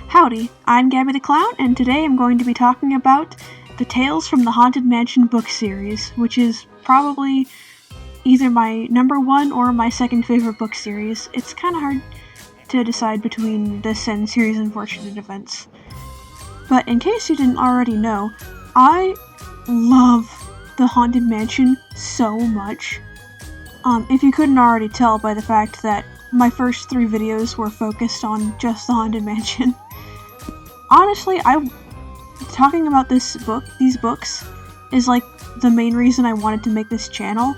Howdy, I'm Gabby the Clown, and today I'm going to be talking about the Tales from the Haunted Mansion book series, which is probably either my number one or my second favorite book series. It's kind of hard to decide between this and Series Unfortunate Events. But in case you didn't already know, I love the Haunted Mansion so much. If you couldn't already tell by the fact that my first 3 videos were focused on just the Haunted Mansion. Honestly, talking about these books, is like the main reason I wanted to make this channel.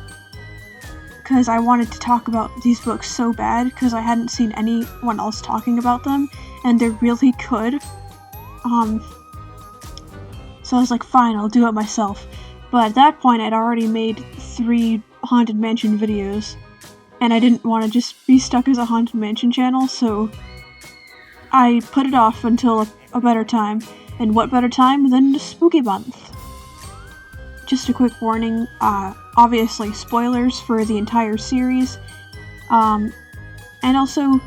Because I wanted to talk about these books so bad, because I hadn't seen anyone else talking about them, and they're really good. So I was like, fine, I'll do it myself. But at that point, I'd already made 3 Haunted Mansion videos, and I didn't want to just be stuck as a Haunted Mansion channel, so I put it off until a better time. And what better time than the spooky month? Just a quick warning, obviously spoilers for the entire series. And also,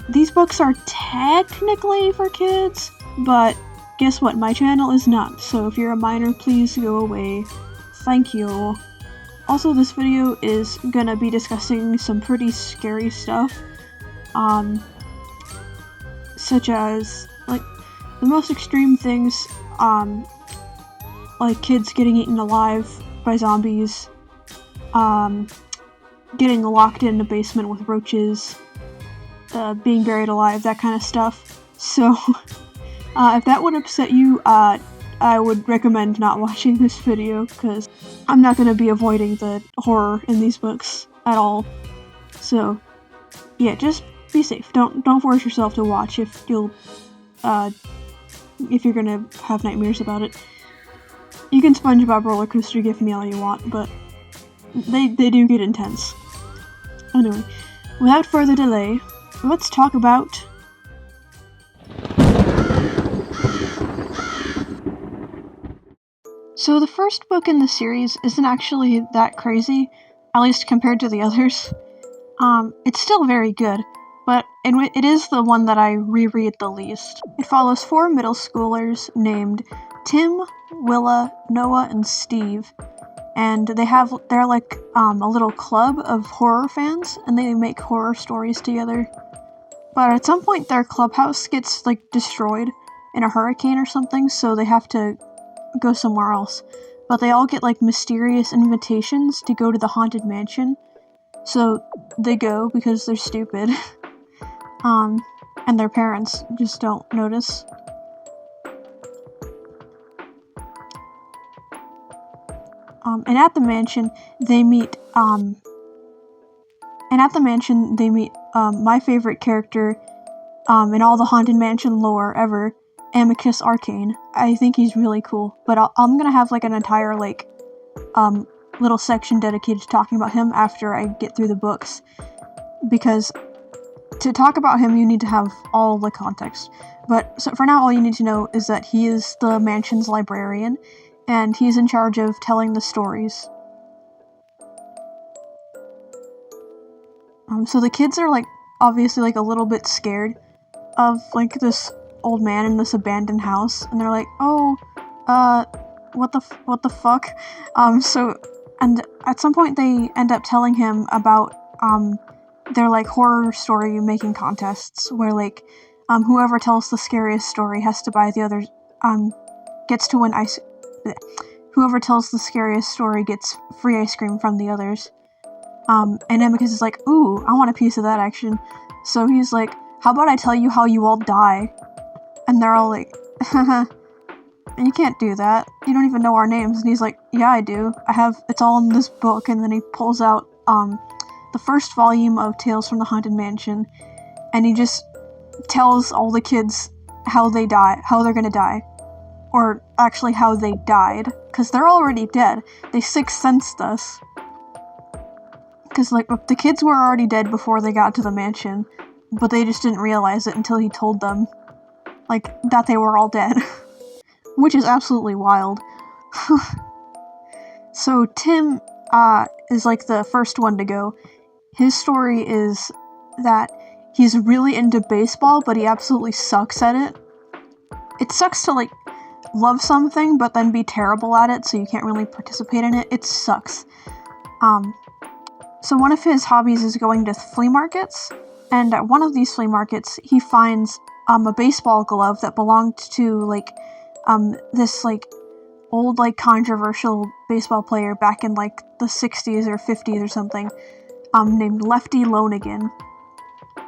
these books are technically for kids, but guess what? My channel is not, so if you're a minor, please go away. Thank you. Also, this video is gonna be discussing some pretty scary stuff, such as, like, the most extreme things, like kids getting eaten alive by zombies, getting locked in a basement with roaches, being buried alive, that kind of stuff. So, if that would upset you, I would recommend not watching this video, because I'm not going to be avoiding the horror in these books at all. So, yeah, just be safe. Don't force yourself to watch if you're gonna have nightmares about it. You can SpongeBob roller coaster gift me all you want, but they do get intense. Anyway, without further delay, let's talk about So the first book in the series isn't actually that crazy, at least compared to the others. It's still very good, but it is the one that I reread the least. It follows 4 middle schoolers named Tim, Willa, Noah, and Steve, and they're like a little club of horror fans, and they make horror stories together. But at some point their clubhouse gets like destroyed in a hurricane or something, so they have to go somewhere else. But they all get like mysterious invitations to go to the Haunted Mansion, so they go because they're stupid. And their parents just don't notice. And at the mansion they meet my favorite character in all the Haunted Mansion lore ever, Amicus Arcane. I think he's really cool, but I'm gonna have like an entire little section dedicated to talking about him after I get through the books, because to talk about him you need to have all the context. But so for now, all you need to know is that he is the mansion's librarian, and he's in charge of telling the stories. So the kids are like obviously like a little bit scared of like this old man in this abandoned house, and they're like, oh, what the fuck? And at some point they end up telling him about, their like horror story making contests, where like, whoever tells the scariest story has to buy the other, gets to win whoever tells the scariest story gets free ice cream from the others. And Amicus is like, ooh, I want a piece of that action. So he's like, how about I tell you how you all die? And they're all like, you can't do that. You don't even know our names. And he's like, yeah, I do. It's all in this book. And then he pulls out, the first volume of Tales from the Haunted Mansion, and he just tells all the kids how they're gonna die. Or actually how they died, because they're already dead. They sixth sensed us. Because like, the kids were already dead before they got to the mansion, but they just didn't realize it until he told them, like, that they were all dead. Which is absolutely wild. So Tim, is like the first one to go. His story is that he's really into baseball, but he absolutely sucks at it. It sucks to, like, love something, but then be terrible at it, so you can't really participate in it. It sucks. So one of his hobbies is going to flea markets, and at one of these flea markets, he finds, a baseball glove that belonged to, like, this, like, old, like, controversial baseball player back in, like, the 60s or 50s or something, named Lefty Lonergan.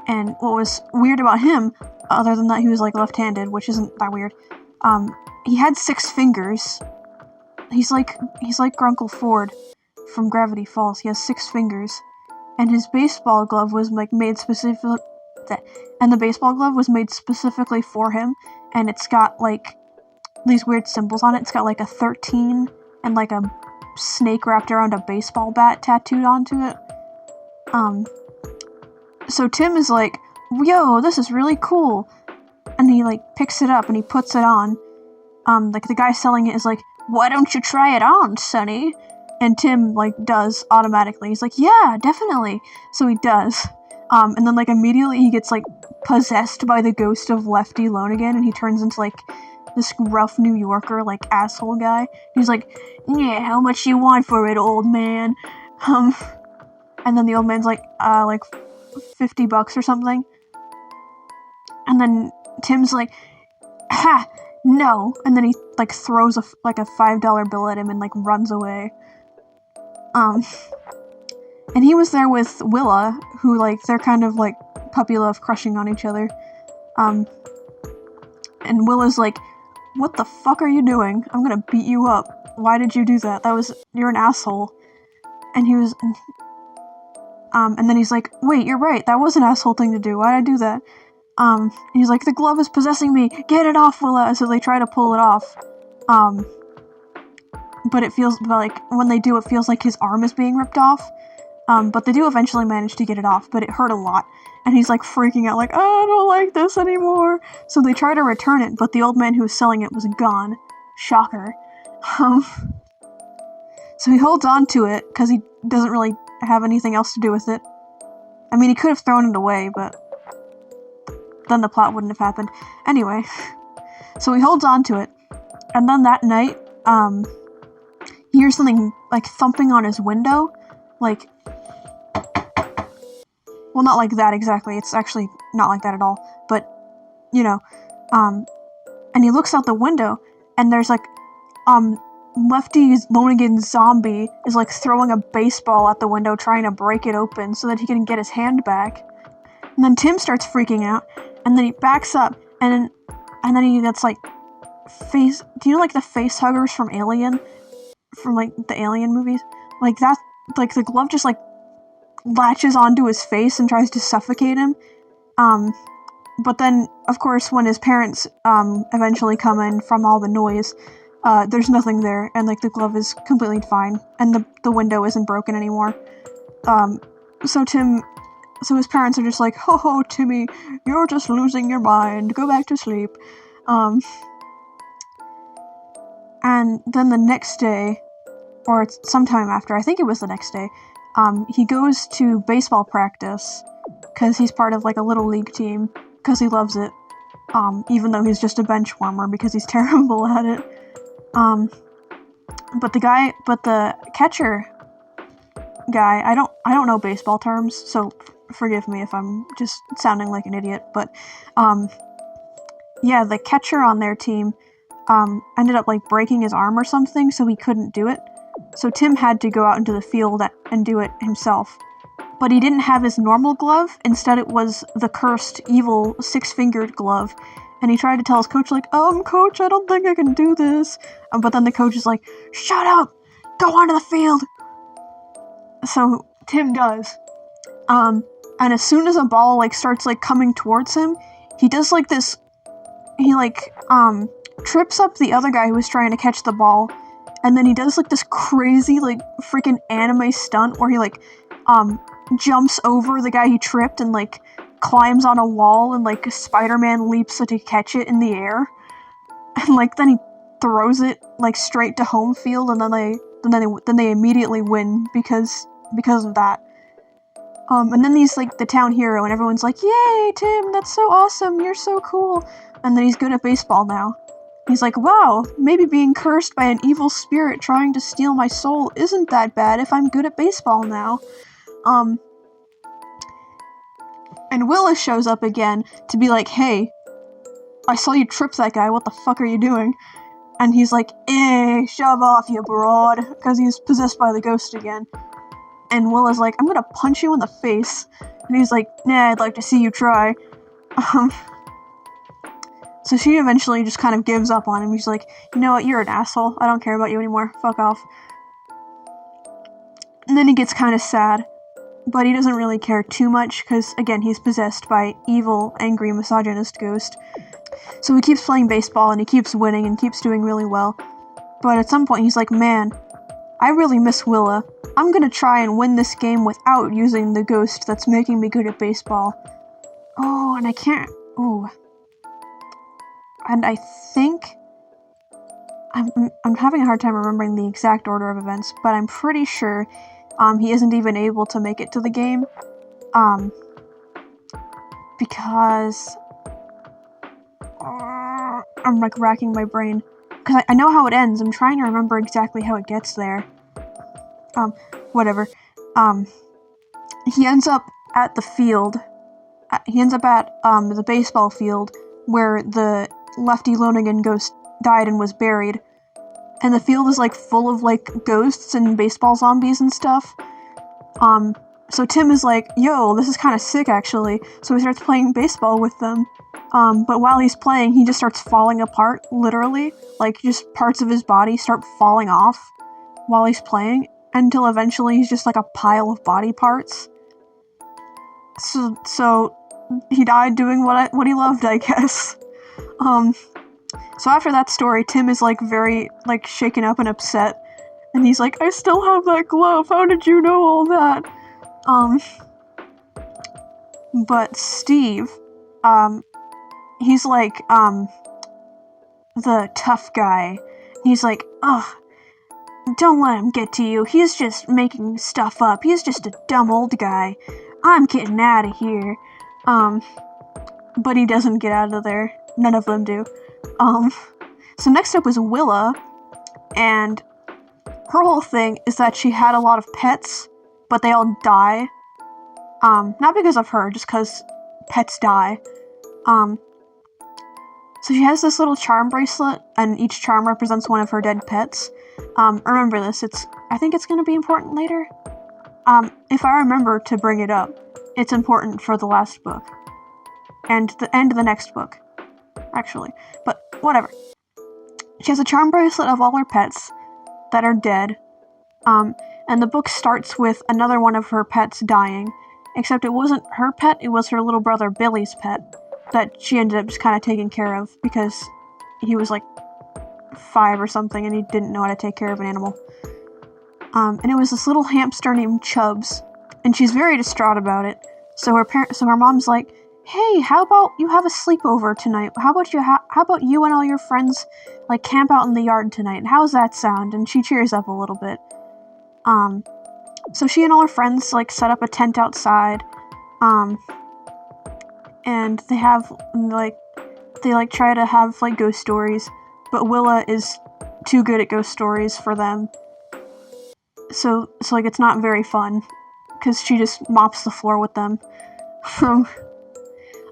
And what was weird about him, other than that he was, like, left-handed, which isn't that weird, he had 6 fingers. He's like Grunkle Ford from Gravity Falls. He has 6 fingers. And his baseball glove was, like, made specifically... And the baseball glove was made specifically for him, and it's got, like, these weird symbols on it. It's got, like, a 13 and, like, a snake wrapped around a baseball bat tattooed onto it. So Tim is like, yo, this is really cool. And he, like, picks it up and he puts it on. Like, the guy selling it is like, why don't you try it on, Sonny? And Tim, like, does automatically. He's like, yeah, definitely. So he does. And then, like, immediately he gets, like, possessed by the ghost of Lefty Lonergan, and he turns into, like, this rough New Yorker, like, asshole guy. He's like, yeah, how much you want for it, old man? And then the old man's like $50 or something. And then Tim's like, ha, no. And then he, like, throws a $5 bill at him and, like, runs away. And he was there with Willa, who, like, they're kind of, like, puppy love crushing on each other. And Willa's like, what the fuck are you doing? I'm gonna beat you up. Why did you do that? You're an asshole. And he was, and then he's like, wait, you're right, that was an asshole thing to do. Why'd I do that? He's like, the glove is possessing me. Get it off, Willa. So they try to pull it off. But it feels, like, when they do, it feels like his arm is being ripped off. But they do eventually manage to get it off, but it hurt a lot. And he's, like, freaking out, like, oh, I don't like this anymore. So they try to return it, but the old man who was selling it was gone. Shocker. So he holds on to it, because he doesn't really have anything else to do with it. I mean, he could have thrown it away, but then the plot wouldn't have happened. Anyway, so he holds on to it, and then that night, he hears something, like, thumping on his window, like, well, not like that exactly, it's actually not like that at all, but, you know, and he looks out the window, and there's, like, Lefty Lonergan's zombie is, like, throwing a baseball at the window, trying to break it open so that he can get his hand back. And then Tim starts freaking out, and then he backs up, and then he gets, like, do you know, like, the face huggers from Alien? From, like, the Alien movies? Like, that, like, the glove just, like, latches onto his face and tries to suffocate him. But then, of course, when his parents, eventually come in from all the noise, there's nothing there, and, like, the glove is completely fine, and the window isn't broken anymore. So his parents are just like, ho ho, Timmy, you're just losing your mind, go back to sleep. And then the next day, or sometime after, I think it was the next day, he goes to baseball practice, because he's part of, like, a little league team, because he loves it, even though he's just a bench warmer, because he's terrible at it. But the catcher guy, I don't know baseball terms, so forgive me if I'm just sounding like an idiot, but, yeah, the catcher on their team, ended up, like, breaking his arm or something, so he couldn't do it. So Tim had to go out into the field and do it himself. But he didn't have his normal glove, instead it was the cursed, evil, 6-fingered glove. And he tried to tell his coach, like, coach, I don't think I can do this. But then the coach is like, shut up! Go onto the field! So Tim does. And as soon as a ball, like, starts, like, coming towards him, he does, like, this, he, like, trips up the other guy who was trying to catch the ball, and then he does, like, this crazy, like, freaking anime stunt where he, like, jumps over the guy he tripped and, like, climbs on a wall, and, like, Spider-Man leaps to catch it in the air, and, like, then he throws it, like, straight to home field, and then they immediately win because of that. And then he's like the town hero, and everyone's like, "Yay, Tim, that's so awesome, you're so cool." And then he's good at baseball now. He's like, "Wow, maybe being cursed by an evil spirit trying to steal my soul isn't that bad if I'm good at baseball now." And Willa shows up again to be like, "Hey, I saw you trip that guy, what the fuck are you doing?" And he's like, shove off, you broad, because he's possessed by the ghost again. And Willa's like, "I'm gonna punch you in the face." And he's like, "Nah, I'd like to see you try." So she eventually just kind of gives up on him. She's like, "You know what, you're an asshole. I don't care about you anymore. Fuck off." And then he gets kind of sad. But he doesn't really care too much, because, again, he's possessed by evil, angry, misogynist ghost. So he keeps playing baseball, and he keeps winning, and keeps doing really well. But at some point, he's like, "Man, I really miss Willa. I'm gonna try and win this game without using the ghost that's making me good at baseball." Oh, and I can't... Ooh. And I think... I'm having a hard time remembering the exact order of events, but I'm pretty sure he isn't even able to make it to the game. Because... I'm like racking my brain. Because I know how it ends. I'm trying to remember exactly how it gets there. Whatever. He ends up at the field. He ends up at the baseball field where the Lefty Lonergan ghost died and was buried. And the field is like full of like ghosts and baseball zombies and stuff. So Tim is like, "Yo, this is kind of sick actually." So he starts playing baseball with them. But while he's playing, he just starts falling apart, literally. Like, just parts of his body start falling off while he's playing, until eventually he's just like a pile of body parts. So he died doing what he loved, I guess. So after that story, Tim is like very like shaken up and upset, and he's like, "I still have that glove. How did you know all that?" But Steve, he's like, the tough guy. He's like, "Ugh, don't let him get to you. He's just making stuff up. He's just a dumb old guy. I'm getting out of here." But he doesn't get out of there. None of them do. So next up is Willa, and her whole thing is that she had a lot of pets, but they all die. Not because of her, just because pets die. So she has this little charm bracelet, and each charm represents one of her dead pets. Remember this, I think it's gonna be important later. If I remember to bring it up, it's important for the last book. And the end of the next book, actually. But, whatever. She has a charm bracelet of all her pets that are dead. And the book starts with another one of her pets dying. Except it wasn't her pet, it was her little brother Billy's pet that she ended up just kind of taking care of because he was like 5 or something and he didn't know how to take care of an animal. And it was this little hamster named Chubbs, and she's very distraught about it. So her mom's like, "Hey, how about you have a sleepover tonight? How about you and all your friends like camp out in the yard tonight? How's that sound?" And she cheers up a little bit. So she and all her friends like set up a tent outside. And they have they try to have like ghost stories, but Willa is too good at ghost stories for them. So like it's not very fun because she just mops the floor with them.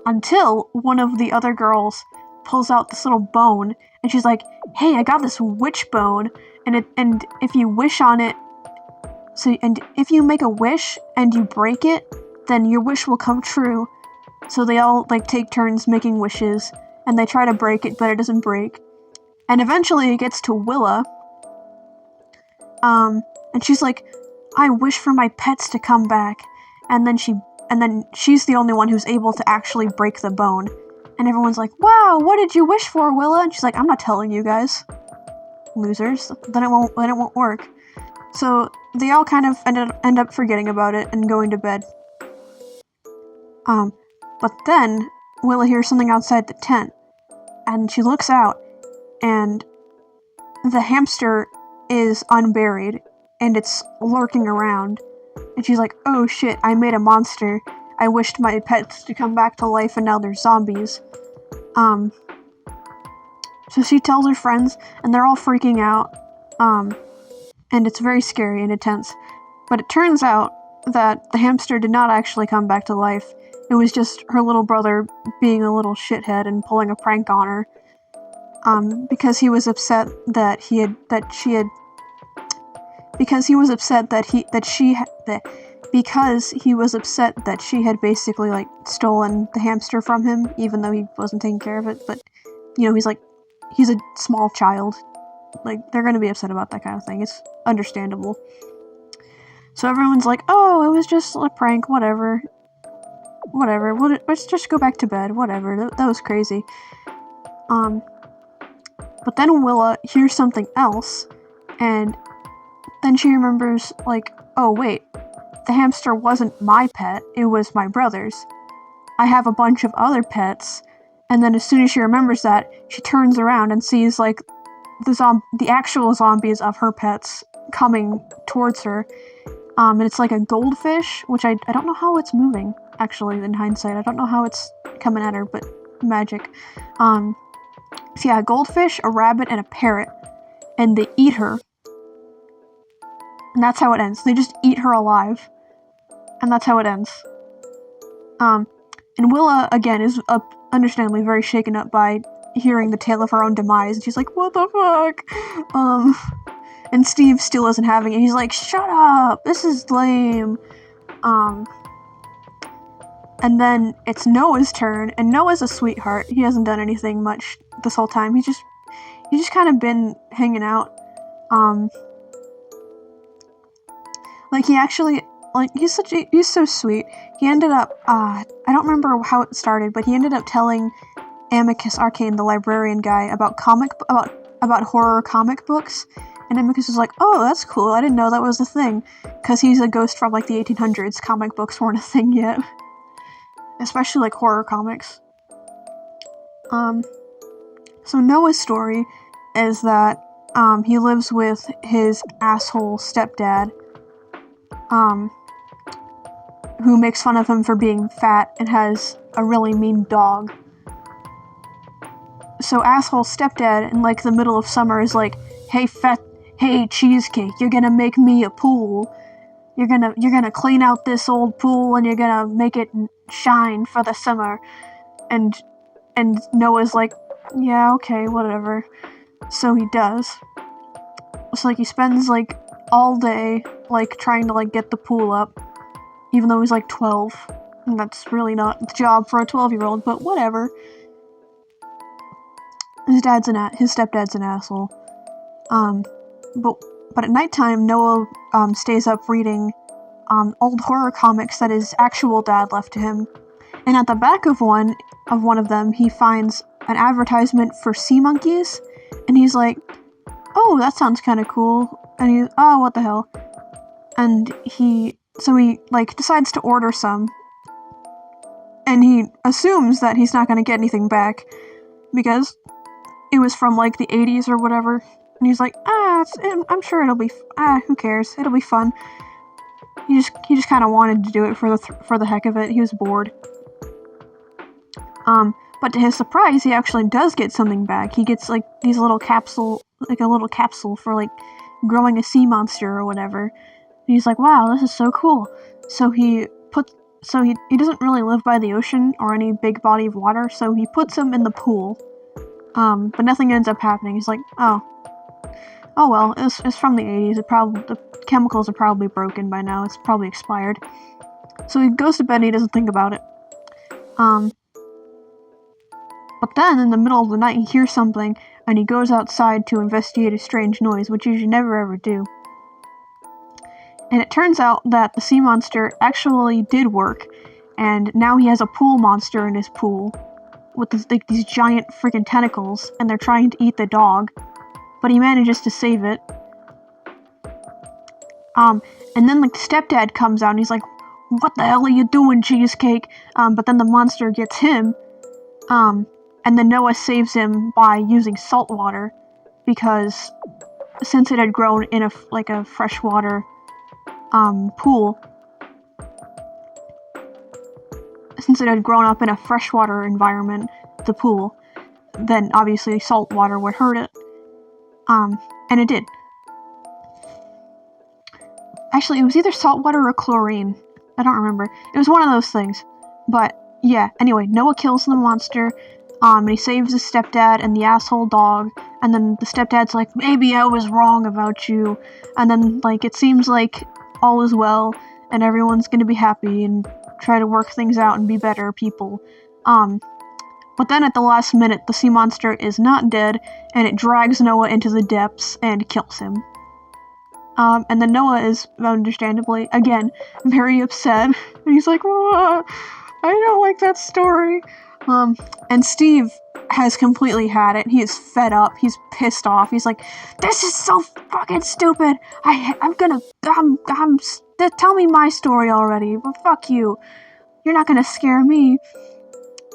Until one of the other girls pulls out this little bone, and she's like, "Hey, I got this witch bone, and if you wish on it, and if you make a wish and you break it, then your wish will come true." So they all like take turns making wishes, and they try to break it, but it doesn't break. And eventually it gets to Willa. And she's like, "I wish for my pets to come back." And then she's the only one who's able to actually break the bone. And everyone's like, "Wow, what did you wish for, Willa?" And she's like, "I'm not telling you guys. Losers. Then it won't work." So they all kind of end up forgetting about it and going to bed. But then Willa hears something outside the tent, and she looks out, and the hamster is unburied, and it's lurking around. And she's like, oh shit, I made a monster. I wished my pets to come back to life and now they're zombies. So she tells her friends, and they're all freaking out. And it's very scary and intense. But it turns out that the hamster did not actually come back to life. It was just her little brother being a little shithead and pulling a prank on her. Because he was upset that she had basically like stolen the hamster from him, even though he wasn't taking care of it. But he's a small child. Like, they're gonna be upset about that kind of thing. It's understandable. So everyone's like, oh, it was just a prank, whatever. Let's just go back to bed, whatever. That was crazy. But then Willa hears something else, and then she remembers, like, oh wait, the hamster wasn't my pet, it was my brother's. I have a bunch of other pets, and then as soon as she remembers that, she turns around and sees, like, the actual zombies of her pets coming towards her. And it's like a goldfish, which I don't know how it's moving, actually, in hindsight. I don't know how it's coming at her, but magic. So yeah, a goldfish, a rabbit, and a parrot. And they eat her. And that's how it ends. They just eat her alive. And that's how it ends. And Willa, again, is understandably very shaken up by hearing the tale of her own demise. And she's like, what the fuck? And Steve still isn't having it. He's like, shut up! This is lame. And then it's Noah's turn, and Noah's a sweetheart. He hasn't done anything much this whole time. He's just kind of been hanging out. Like, he actually, like, he's so sweet. He ended up, I don't remember how it started, but he ended up telling Amicus Arcane, the librarian guy, about horror comic books. And Amicus was like, oh, that's cool, I didn't know that was a thing. Because he's a ghost from, like, the 1800s. Comic books weren't a thing yet. Especially, like, horror comics. So Noah's story is that, he lives with his asshole stepdad, who makes fun of him for being fat and has a really mean dog. So asshole stepdad, in, like, the middle of summer is like, hey cheesecake, you're gonna make me a pool. You're gonna clean out this old pool and you're gonna make it shine for the summer. And Noah's like, yeah, okay, whatever. So he does. So, like, he spends, like, all day, like, trying to, like, get the pool up, even though he's, like, 12. And that's really not the job for a 12-year-old, but whatever. His stepdad's an asshole. But at nighttime, Noah, stays up reading, old horror comics that his actual dad left to him. And at the back of one of them, he finds an advertisement for sea monkeys, and he's like, oh, that sounds kind of cool. And oh, what the hell? And he like, decides to order some. And he assumes that he's not going to get anything back, because it was from, like, the 80s or whatever. And he's like, I'm sure it'll be, who cares? It'll be fun. He just kind of wanted to do it for the heck of it. He was bored. But to his surprise, he actually does get something back. He gets, like, a little capsule for, like, growing a sea monster or whatever. And he's like, wow, this is so cool. So he doesn't really live by the ocean or any big body of water, so he puts him in the pool. But nothing ends up happening. He's like, oh well, it's from the 80s. The chemicals are probably broken by now. It's probably expired. So he goes to bed and he doesn't think about it. But then, in the middle of the night, he hears something, and he goes outside to investigate a strange noise, which you should never ever do. And it turns out that the sea monster actually did work, and now he has a pool monster in his pool, with these giant freaking tentacles, and they're trying to eat the dog, but he manages to save it. And then the stepdad comes out, and he's like, what the hell are you doing, cheesecake? But then the monster gets him, and then Noah saves him by using salt water, because since it had grown in a freshwater pool, since it had grown up in a freshwater environment, the pool, then obviously salt water would hurt it. And it did. Actually, it was either salt water or chlorine. I don't remember. It was one of those things. But, yeah, anyway, Noah kills the monster, and he saves his stepdad and the asshole dog, and then the stepdad's like, maybe I was wrong about you, and then, like, it seems like all is well, and everyone's gonna be happy, and try to work things out and be better people. But then at the last minute, the sea monster is not dead, and it drags Noah into the depths and kills him. And then Noah is, understandably, again, very upset. And he's like, I don't like that story. And Steve has completely had it. He is fed up. He's pissed off. He's like, this is so fucking stupid. Tell me my story already. Well, fuck you. You're not gonna scare me.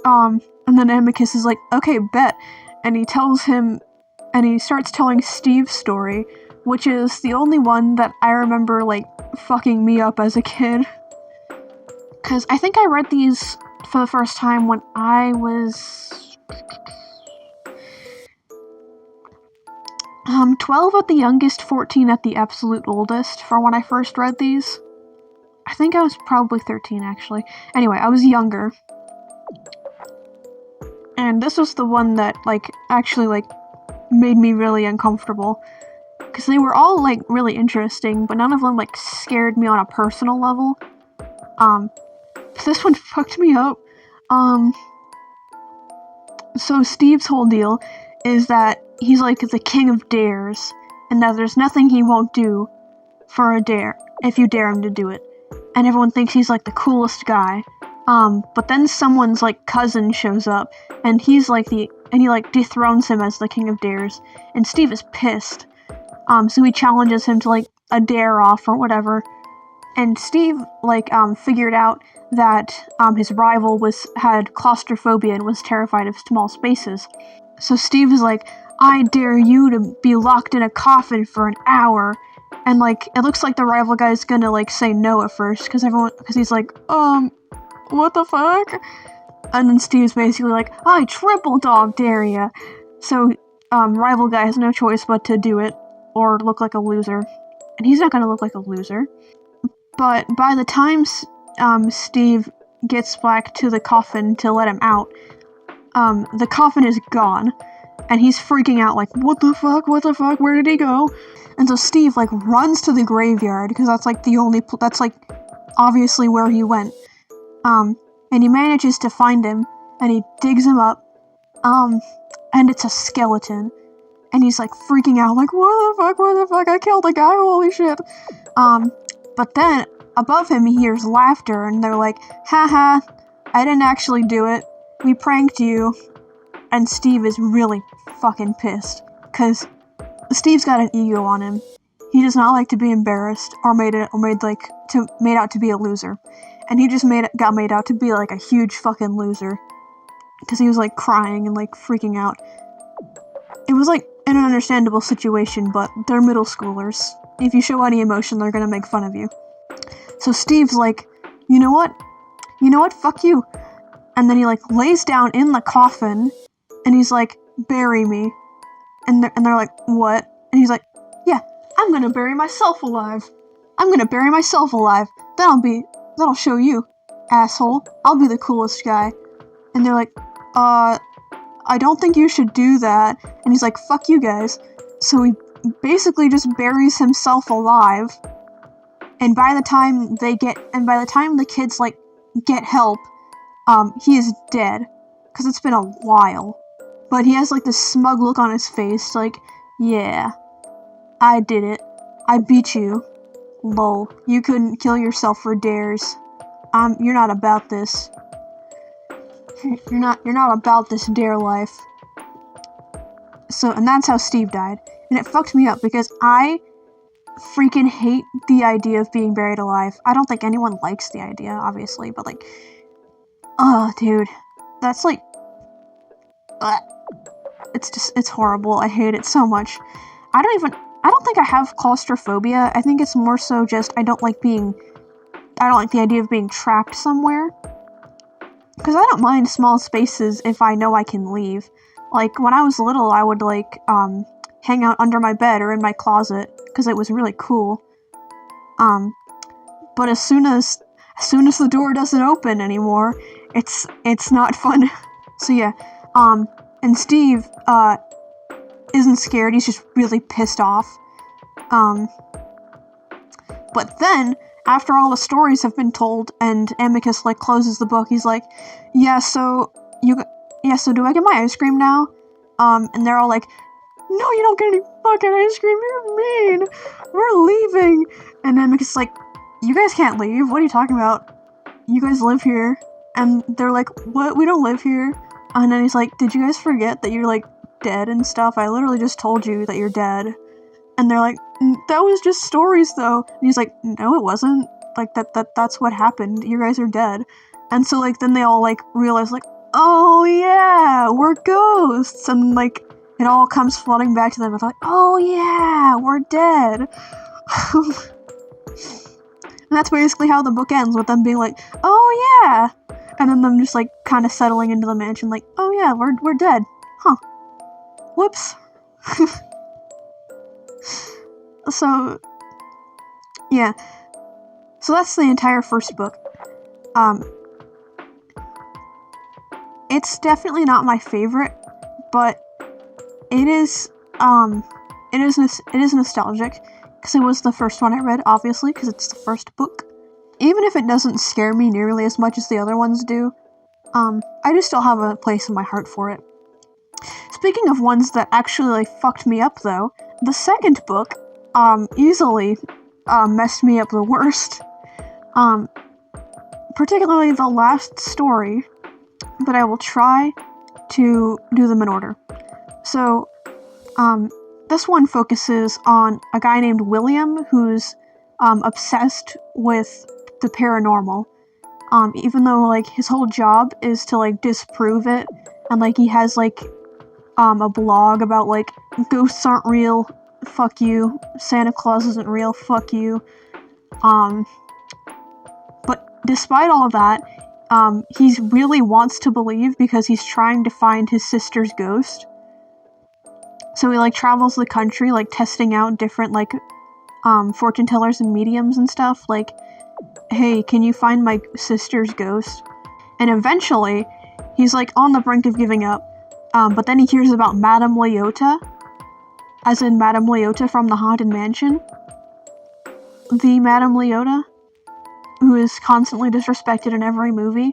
And then Amicus is like, okay, bet. And he tells him, and he starts telling Steve's story, which is the only one that I remember, like, fucking me up as a kid. Because I think I read these for the first time when I was 12 at the youngest, 14 at the absolute oldest for when I first read these. I think I was probably 13, actually. Anyway, I was younger. And this was the one that, like, actually, like, made me really uncomfortable. Because they were all, like, really interesting, but none of them, like, scared me on a personal level. This one fucked me up. So Steve's whole deal is that he's, like, the king of dares, and that there's nothing he won't do for a dare, if you dare him to do it. And everyone thinks he's, like, the coolest guy. But then someone's, like, cousin shows up, and he's, like, and he, like, dethrones him as the king of dares, and Steve is pissed. So he challenges him to, like, a dare-off or whatever, and Steve, like, figured out that, his rival had claustrophobia and was terrified of small spaces. So Steve is like, I dare you to be locked in a coffin for an hour, and, like, it looks like the rival guy's gonna, like, say no at first, because he's like, what the fuck? And then Steve's basically like, I triple dog dare ya! So, rival guy has no choice but to do it, or look like a loser. And he's not gonna look like a loser. But by the time, Steve gets back to the coffin to let him out, the coffin is gone. And he's freaking out, like, what the fuck, where did he go? And so Steve, like, runs to the graveyard, because that's, like, that's, like, obviously where he went. And he manages to find him, and he digs him up, and it's a skeleton. And he's, like, freaking out, like, what the fuck, I killed a guy, holy shit. But then, above him, he hears laughter, and they're like, haha, I didn't actually do it, we pranked you. And Steve is really fucking pissed, because Steve's got an ego on him. He does not like to be embarrassed, or made out to be a loser. And he just got made out to be, like, a huge fucking loser. Because he was, like, crying and, like, freaking out. It was, like, an understandable situation, but they're middle schoolers. If you show any emotion, they're gonna make fun of you. So Steve's like, you know what, fuck you. And then he, like, lays down in the coffin, and he's like, bury me. And they're like, what? And he's like, yeah, I'm gonna bury myself alive. That'll show you, asshole. I'll be the coolest guy. And they're like, I don't think you should do that. And he's like, fuck you guys. So he basically just buries himself alive. And by the time the kids, like, get help, he is dead. Because it's been a while. But he has, like, this smug look on his face, like, yeah, I did it. I beat you. Lol, you couldn't kill yourself for dares. You're not about this. You're not about this dare life. So, and that's how Steve died. And it fucked me up, because I freaking hate the idea of being buried alive. I don't think anyone likes the idea, obviously, but, like, dude, that's, like, it's horrible. I hate it so much. I don't think I have claustrophobia. I think it's more so just I don't like the idea of being trapped somewhere. because I don't mind small spaces if I know I can leave. Like, when I was little, I would, like, hang out under my bed or in my closet, because it was really cool. But as soon as the door doesn't open anymore, it's not fun. So yeah, and Steve, isn't scared, he's just really pissed off. But then, after all the stories have been told, and Amicus, like, closes the book, he's like, so do I get my ice cream now? And they're all like, no, you don't get any fucking ice cream, you're mean! We're leaving! And Amicus is like, you guys can't leave, what are you talking about? You guys live here. And they're like, what? We don't live here. And then he's like, did you guys forget that you're, like, dead and stuff? I literally just told you that you're dead. And they're like, that was just stories, though. And he's like, no, it wasn't. Like, that's what happened. You guys are dead. And so, like, then they all, like, realize, like, oh, yeah, we're ghosts. And, like, it all comes flooding back to them. It's like, oh, yeah, we're dead. And that's basically how the book ends, with them being like, oh, yeah. And then them just, like, kind of settling into the mansion, like, oh, yeah, we're dead. Huh. Whoops. So, yeah. So that's the entire first book. It's definitely not my favorite, but it is nostalgic, because it was the first one I read, obviously, because it's the first book. Even if it doesn't scare me nearly as much as the other ones do, I just still have a place in my heart for it. Speaking of ones that actually, like, fucked me up, though, the second book, easily, messed me up the worst. Particularly the last story, but I will try to do them in order. So, this one focuses on a guy named William, who's, obsessed with the paranormal. Even though, like, his whole job is to, like, disprove it, and, like, he has, like, a blog about, like, ghosts aren't real, fuck you, Santa Claus isn't real, fuck you. But despite all of that, he really wants to believe because he's trying to find his sister's ghost. So he, like, travels the country, like, testing out different, like, fortune tellers and mediums and stuff, like, hey, can you find my sister's ghost? And eventually, he's, like, on the brink of giving up, but then he hears about Madame Leota, as in Madame Leota from the Haunted Mansion. The Madame Leota, who is constantly disrespected in every movie,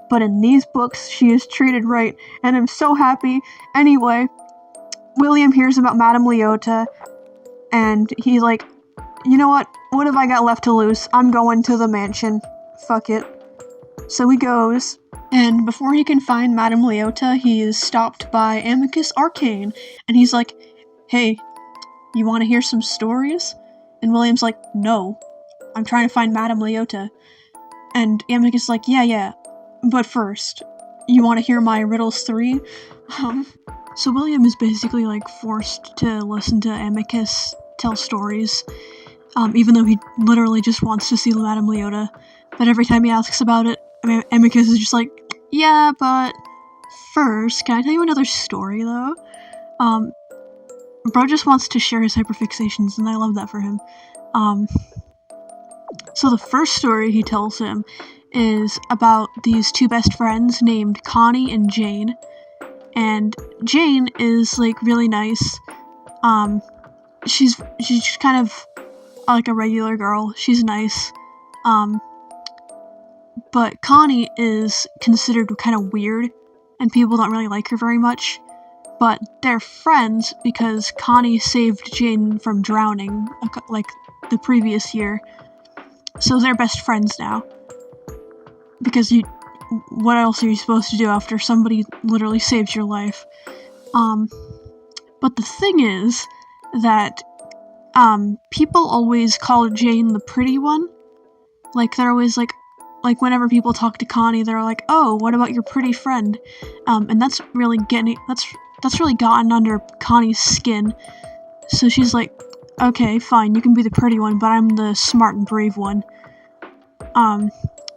but in these books, she is treated right, and I'm so happy. Anyway, William hears about Madame Leota, and he's like, you know what have I got left to lose? I'm going to the mansion. Fuck it. So he goes, and before he can find Madame Leota, he is stopped by Amicus Arcane, and he's like, hey, you want to hear some stories? And William's like, no, I'm trying to find Madame Leota. And Amicus is like, yeah, but first, you want to hear my riddles 3? So William is basically, like, forced to listen to Amicus tell stories, even though he literally just wants to see Madame Leota. But every time he asks about it, Amicus is just like, yeah, but first, can I tell you another story, though? Bro just wants to share his hyperfixations, and I love that for him. So the first story he tells him is about these two best friends named Connie and Jane. And Jane is, like, really nice. She's kind of like a regular girl. She's nice. But Connie is considered kind of weird, and people don't really like her very much. But they're friends because Connie saved Jane from drowning, like, the previous year. So they're best friends now. Because what else are you supposed to do after somebody literally saves your life? But the thing is that, people always call Jane the pretty one. Like, they're always like, whenever people talk to Connie, they're like, oh, what about your pretty friend? And that's really gotten under Connie's skin. So she's like, okay, fine, you can be the pretty one, but I'm the smart and brave one.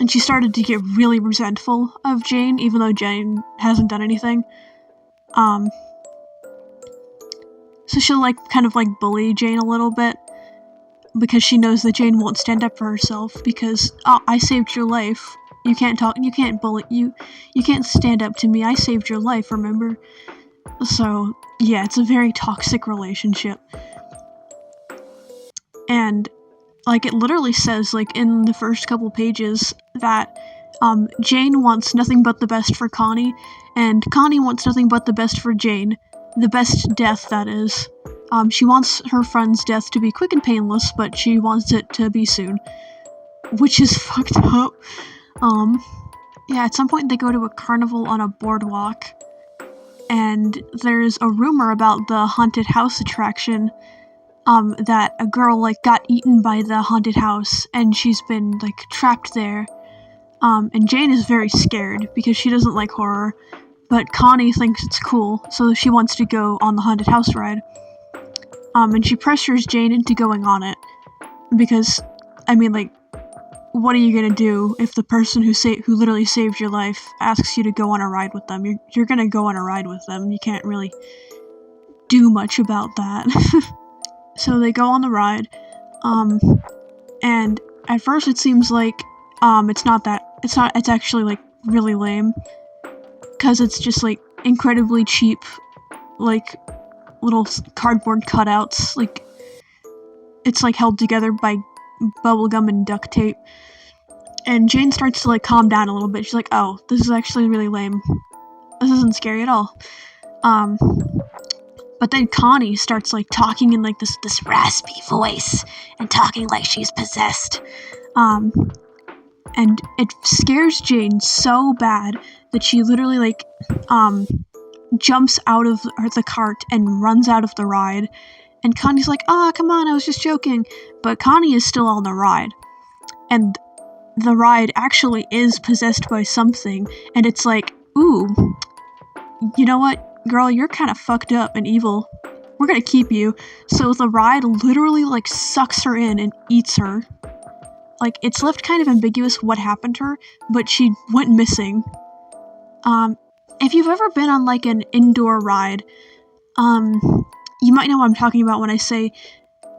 and she started to get really resentful of Jane, even though Jane hasn't done anything. So she'll, like, kind of, like, bully Jane a little bit, because she knows that Jane won't stand up for herself, because, oh, I saved your life. You can't bully, you can't stand up to me, I saved your life, remember? So, yeah, it's a very toxic relationship. And, like, it literally says, like, in the first couple pages, that, Jane wants nothing but the best for Connie, and Connie wants nothing but the best for Jane. The best death, that is. She wants her friend's death to be quick and painless, but she wants it to be soon. Which is fucked up. Yeah, at some point they go to a carnival on a boardwalk, and there's a rumor about the haunted house attraction, that a girl, like, got eaten by the haunted house, and she's been, like, trapped there. And Jane is very scared, because she doesn't like horror, but Connie thinks it's cool, so she wants to go on the haunted house ride. And she pressures Jane into going on it, because, I mean, like, what are you gonna do if the person who literally saved your life asks you to go on a ride with them? You're gonna go on a ride with them. You can't really do much about that. So they go on the ride, and at first it seems like, it's actually, like, really lame, because it's just, like, incredibly cheap, like, little cardboard cutouts, like, it's, like, held together by bubblegum and duct tape, and Jane starts to, like, calm down a little bit. She's like, oh, this is actually really lame. This isn't scary at all. But then Connie starts, like, talking in, like, this raspy voice, and talking like she's possessed. And it scares Jane so bad that she literally, like, jumps out of the cart and runs out of the ride. And Connie's like, oh, come on, I was just joking. But Connie is still on the ride. And the ride actually is possessed by something. And it's like, ooh, you know what? Girl, you're kind of fucked up and evil. We're gonna keep you. So the ride literally, like, sucks her in and eats her. Like, it's left kind of ambiguous what happened to her, but she went missing. If you've ever been on, like, an indoor ride, you might know what I'm talking about when I say,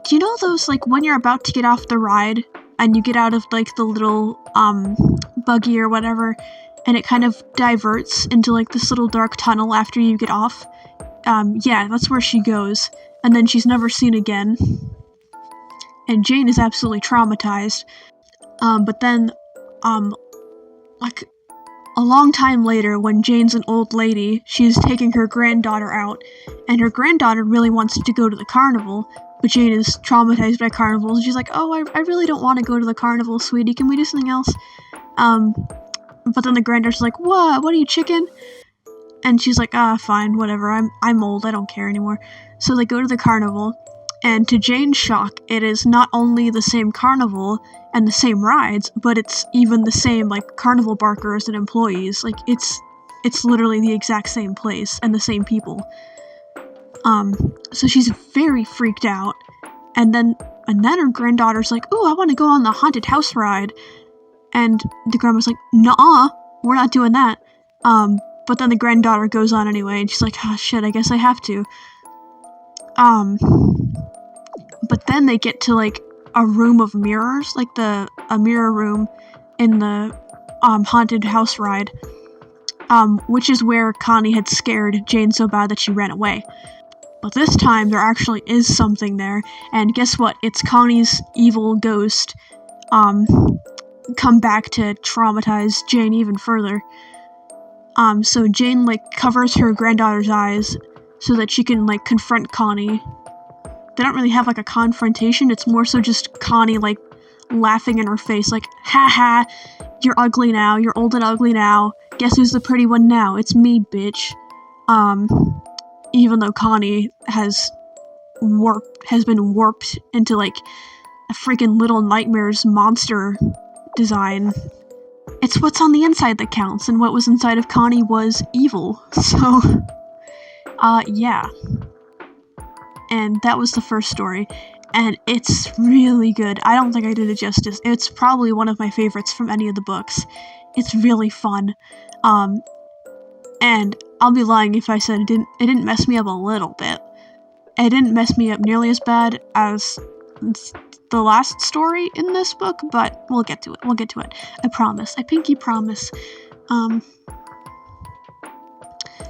do you know those, like, when you're about to get off the ride, and you get out of, like, the little, buggy or whatever, and it kind of diverts into, like, this little dark tunnel after you get off? Yeah, that's where she goes, and then she's never seen again. And Jane is absolutely traumatized. But then, like, a long time later, when Jane's an old lady, she's taking her granddaughter out, and her granddaughter really wants to go to the carnival, but Jane is traumatized by carnivals, and she's like, oh, I really don't want to go to the carnival, sweetie, can we do something else? But then the granddaughter's like, what are you, chicken? And she's like, fine, whatever, I'm old, I don't care anymore. So they go to the carnival, and to Jane's shock, it is not only the same carnival and the same rides, but it's even the same, like, carnival barkers and employees. Like, it's literally the exact same place and the same people. So she's very freaked out, and then her granddaughter's like, ooh, I want to go on the haunted house ride, and the grandma's like, nuh-uh, we're not doing that. But then the granddaughter goes on anyway, and she's like, oh shit, I guess I have to. But then they get to, like, a room of mirrors, like a mirror room in the, haunted house ride, which is where Connie had scared Jane so bad that she ran away. But this time, there actually is something there, and guess what? It's Connie's evil ghost, come back to traumatize Jane even further. So Jane, like, covers her granddaughter's eyes so that she can, like, confront Connie. They don't really have, like, a confrontation, it's more so just Connie, like, laughing in her face, like, ha, you're ugly now, you're old and ugly now, guess who's the pretty one now? It's me, bitch. Even though Connie has been warped into, like, a freaking Little Nightmares monster design. It's what's on the inside that counts, and what was inside of Connie was evil, so, yeah. And that was the first story. and it's really good. I don't think I did it justice. It's probably one of my favorites from any of the books. It's really fun. And I'll be lying if I said it didn't mess me up a little bit. It didn't mess me up nearly as bad as the last story in this book, but we'll get to it. I promise. I pinky promise.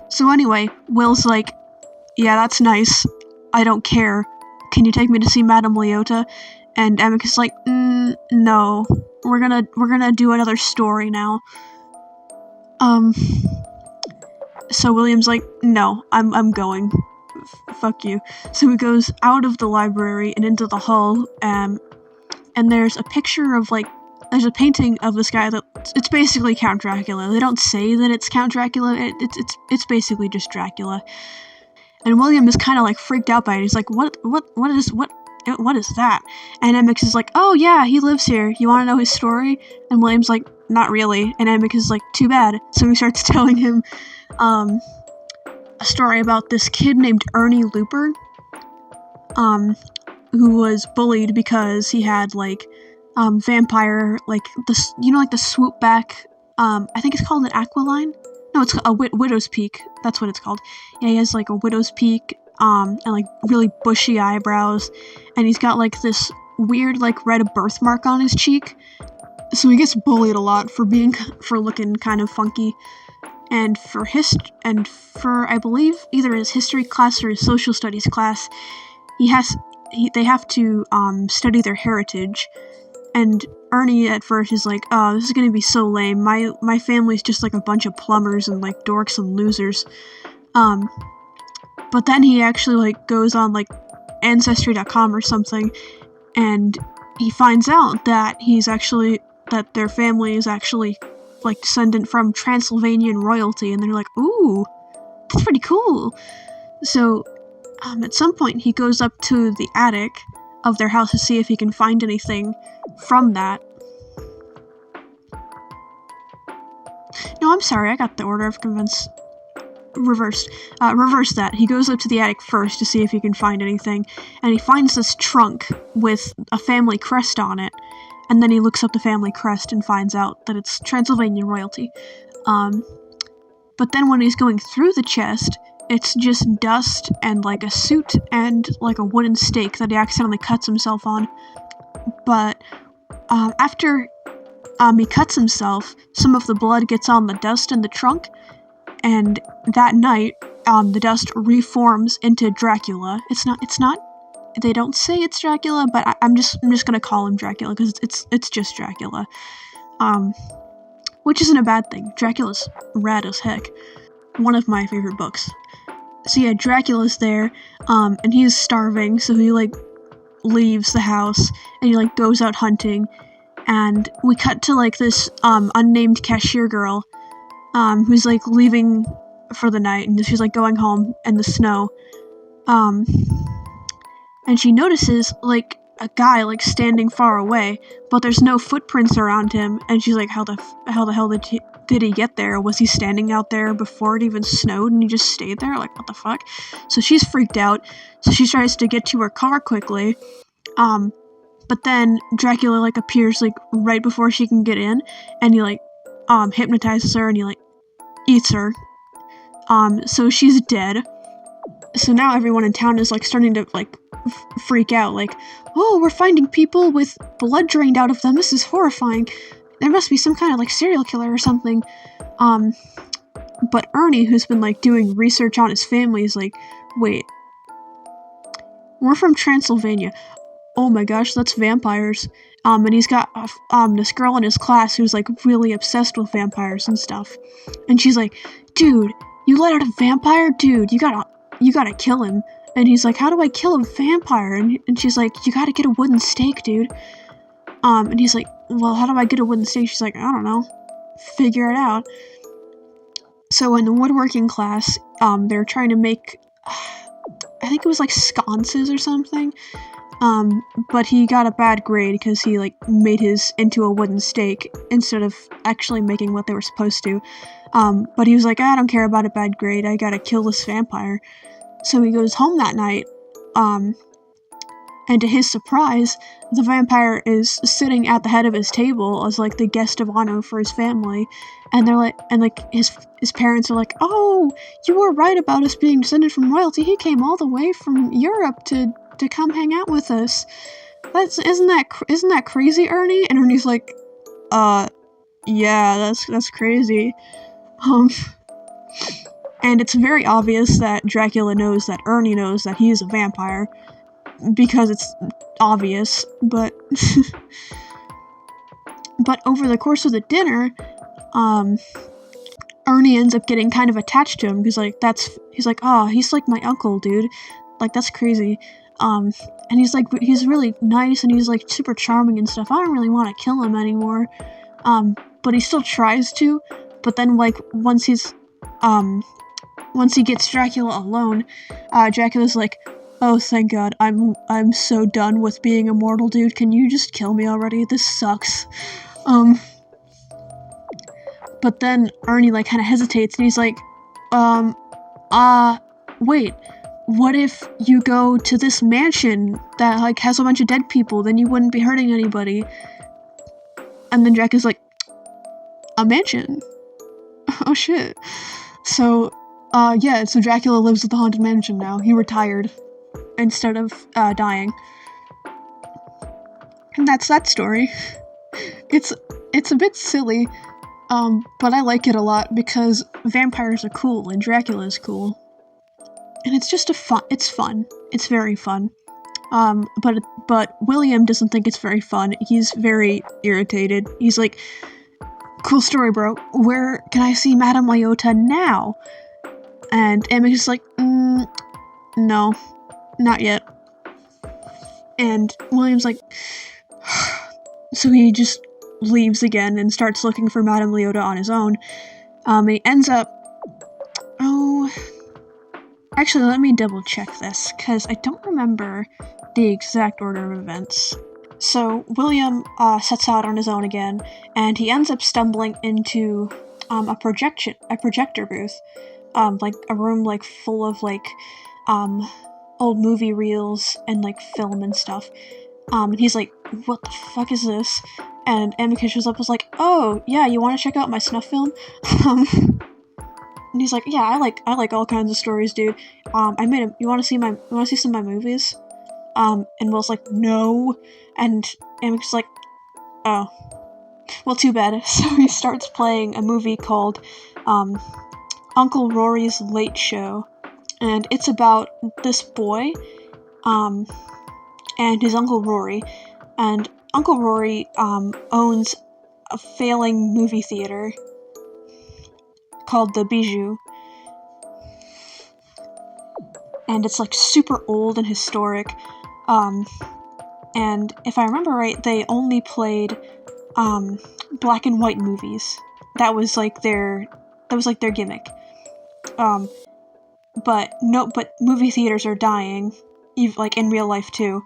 So anyway, Will's like, yeah, that's nice. I don't care. Can you take me to see Madame Leota? And Amicus is like, no. We're gonna do another story now. So William's like, no, I'm going. Fuck you. So he goes out of the library and into the hall, and there's a picture of, like, there's a painting of this guy that, it's basically Count Dracula. They don't say that it's Count Dracula, it's basically just Dracula. And William is kind of, like, freaked out by it. He's like, what is that? And Amicus is like, oh yeah, he lives here. You want to know his story? And William's like, not really. And Amicus is like, too bad. So he starts telling him, a story about this kid named Ernie Looper, who was bullied because he had, like, vampire, like, like the swoop back, I think it's called an aquiline? No, it's a widow's peak. That's what it's called. Yeah, he has, like, a widow's peak, and, like, really bushy eyebrows, and he's got, like, this weird, like, red birthmark on his cheek, so he gets bullied a lot for looking kind of funky. And for I believe either his history class or his social studies class, they have to study their heritage. And Ernie at first is like, oh, this is gonna be so lame. My family's just like a bunch of plumbers and like dorks and losers. But then he actually like goes on like Ancestry.com or something, and he finds out that their family is actually like descendant from Transylvanian royalty, and they're like, ooh, that's pretty cool. So at some point he goes up to the attic of their house to see if he can find anything from that. No, I'm sorry, I got the order of events reversed. Reverse that. He goes up to the attic first to see if he can find anything, and he finds this trunk with a family crest on it. And then he looks up the family crest and finds out that it's Transylvanian royalty. But then when he's going through the chest, it's just dust and, like, a suit and, like, a wooden stake that he accidentally cuts himself on. But after he cuts himself, some of the blood gets on the dust in the trunk, and that night, the dust reforms into Dracula. It's not. They don't say it's Dracula, but I'm just gonna call him Dracula because it's just Dracula, which isn't a bad thing. Dracula's rad as heck. One of my favorite books. So yeah, Dracula's there, and he's starving, so he like leaves the house and he like goes out hunting, and we cut to like this unnamed cashier girl, who's like leaving for the night, and she's like going home in the snow, and she notices, like, a guy, like, standing far away, but there's no footprints around him, and she's like, how the hell did he get there? Was he standing out there before it even snowed, and he just stayed there? Like, what the fuck? So she's freaked out, so she tries to get to her car quickly, but then Dracula, like, appears, like, right before she can get in, and he, like, hypnotizes her, and he, like, eats her. So she's dead. So now everyone in town is, like, starting to, like, freak out, like, oh, we're finding people with blood drained out of them, this is horrifying, there must be some kind of, like, serial killer or something. But Ernie, who's been, like, doing research on his family, is like, wait, we're from Transylvania, oh my gosh, that's vampires, and he's got, this girl in his class who's, like, really obsessed with vampires and stuff, and she's like, dude, you let out a vampire? Dude, you gotta kill him. And he's like, how do I kill a vampire? And she's like, you gotta get a wooden stake, dude. And he's like, well, how do I get a wooden stake? She's like, I don't know. Figure it out. So in the woodworking class, they're trying to make, I think it was like sconces or something. But he got a bad grade because he, like, made his into a wooden stake instead of actually making what they were supposed to. But he was like, I don't care about a bad grade, I gotta kill this vampire. So he goes home that night, And to his surprise, the vampire is sitting at the head of his table as like the guest of honor for his family, and his parents are like, "Oh, you were right about us being descended from royalty. He came all the way from Europe to come hang out with us. Isn't that crazy, Ernie?" And Ernie's like, yeah, that's crazy." And it's very obvious that Dracula knows that Ernie knows that he is a vampire, because it's obvious, but but over the course of the dinner, Ernie ends up getting kind of attached to him, because he's like, "Oh, he's like my uncle, dude. Like, that's crazy." And he's really nice, and he's like super charming and stuff. I don't really want to kill him anymore. But he still tries to, but then like once he gets Dracula alone, Dracula's like, "Oh, thank God, I'm so done with being immortal, dude. Can you just kill me already? This sucks." But then Ernie like kind of hesitates, and he's like, wait, what if you go to this mansion that like has a bunch of dead people? Then you wouldn't be hurting anybody. And then Dracula's like, "A mansion? Oh shit." So, so Dracula lives at the Haunted Mansion now. He retired instead of dying. And that's that story. It's a bit silly, but I like it a lot because vampires are cool and Dracula is cool. And it's just it's fun. It's very fun. But William doesn't think it's very fun. He's very irritated. He's like, "Cool story, bro. Where can I see Madame Leota now?" And Emmy's just like, "No, not yet." And William's like, so he just leaves again and starts looking for Madame Leota on his own. He ends up, actually, let me double check this, because I don't remember the exact order of events. So William sets out on his own again, and he ends up stumbling into a projector booth, like a room like full of like old movie reels and like film and stuff. And he's like, "What the fuck is this?" And Amika shows up, was like, "Oh yeah, you want to check out my snuff film?" And he's like, "Yeah, I like all kinds of stories, dude. I made him. You want to see some of my movies?" And Will's like, "No." And Amika's like, "Oh, well, too bad." So he starts playing a movie called Uncle Rory's Late Show, and it's about this boy, and his Uncle Rory, and Uncle Rory owns a failing movie theater called the Bijou, and it's like super old and historic, and if I remember right, they only played black and white movies. That was like their gimmick. But movie theaters are dying, like in real life too.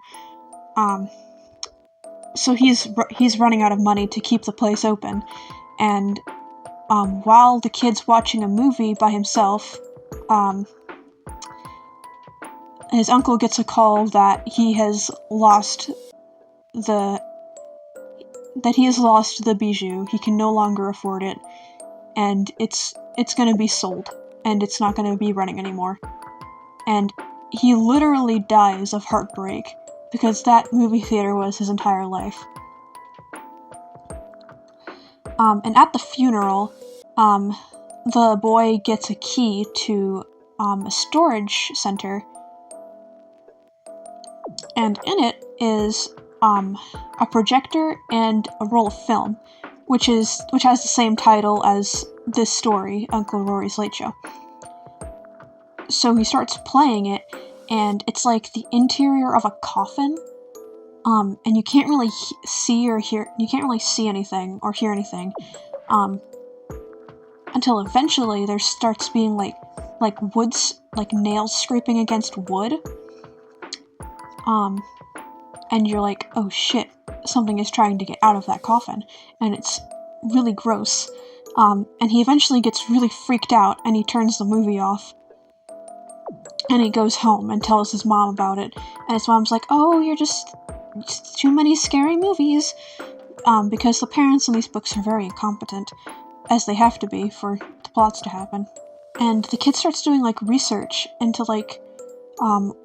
So he's running out of money to keep the place open, and while the kid's watching a movie by himself, his uncle gets a call that he has lost the Bijou. He can no longer afford it, and it's gonna be sold, and it's not gonna be running anymore. And he literally dies of heartbreak, because that movie theater was his entire life. And at the funeral, the boy gets a key to a storage center, and in it is a projector and a roll of film, which has the same title as this story, Uncle Rory's Late Show. So he starts playing it, and it's like the interior of a coffin, and you can't really see anything or hear anything, until eventually there starts being like woods, like nails scraping against wood, and you're like, "Oh shit, something is trying to get out of that coffin," and it's really gross, and he eventually gets really freaked out, and he turns the movie off. And he goes home and tells his mom about it. And his mom's like, oh, you're just too many scary movies. Because the parents in these books are very incompetent, as they have to be for the plots to happen. And the kid starts doing, like, research into, like,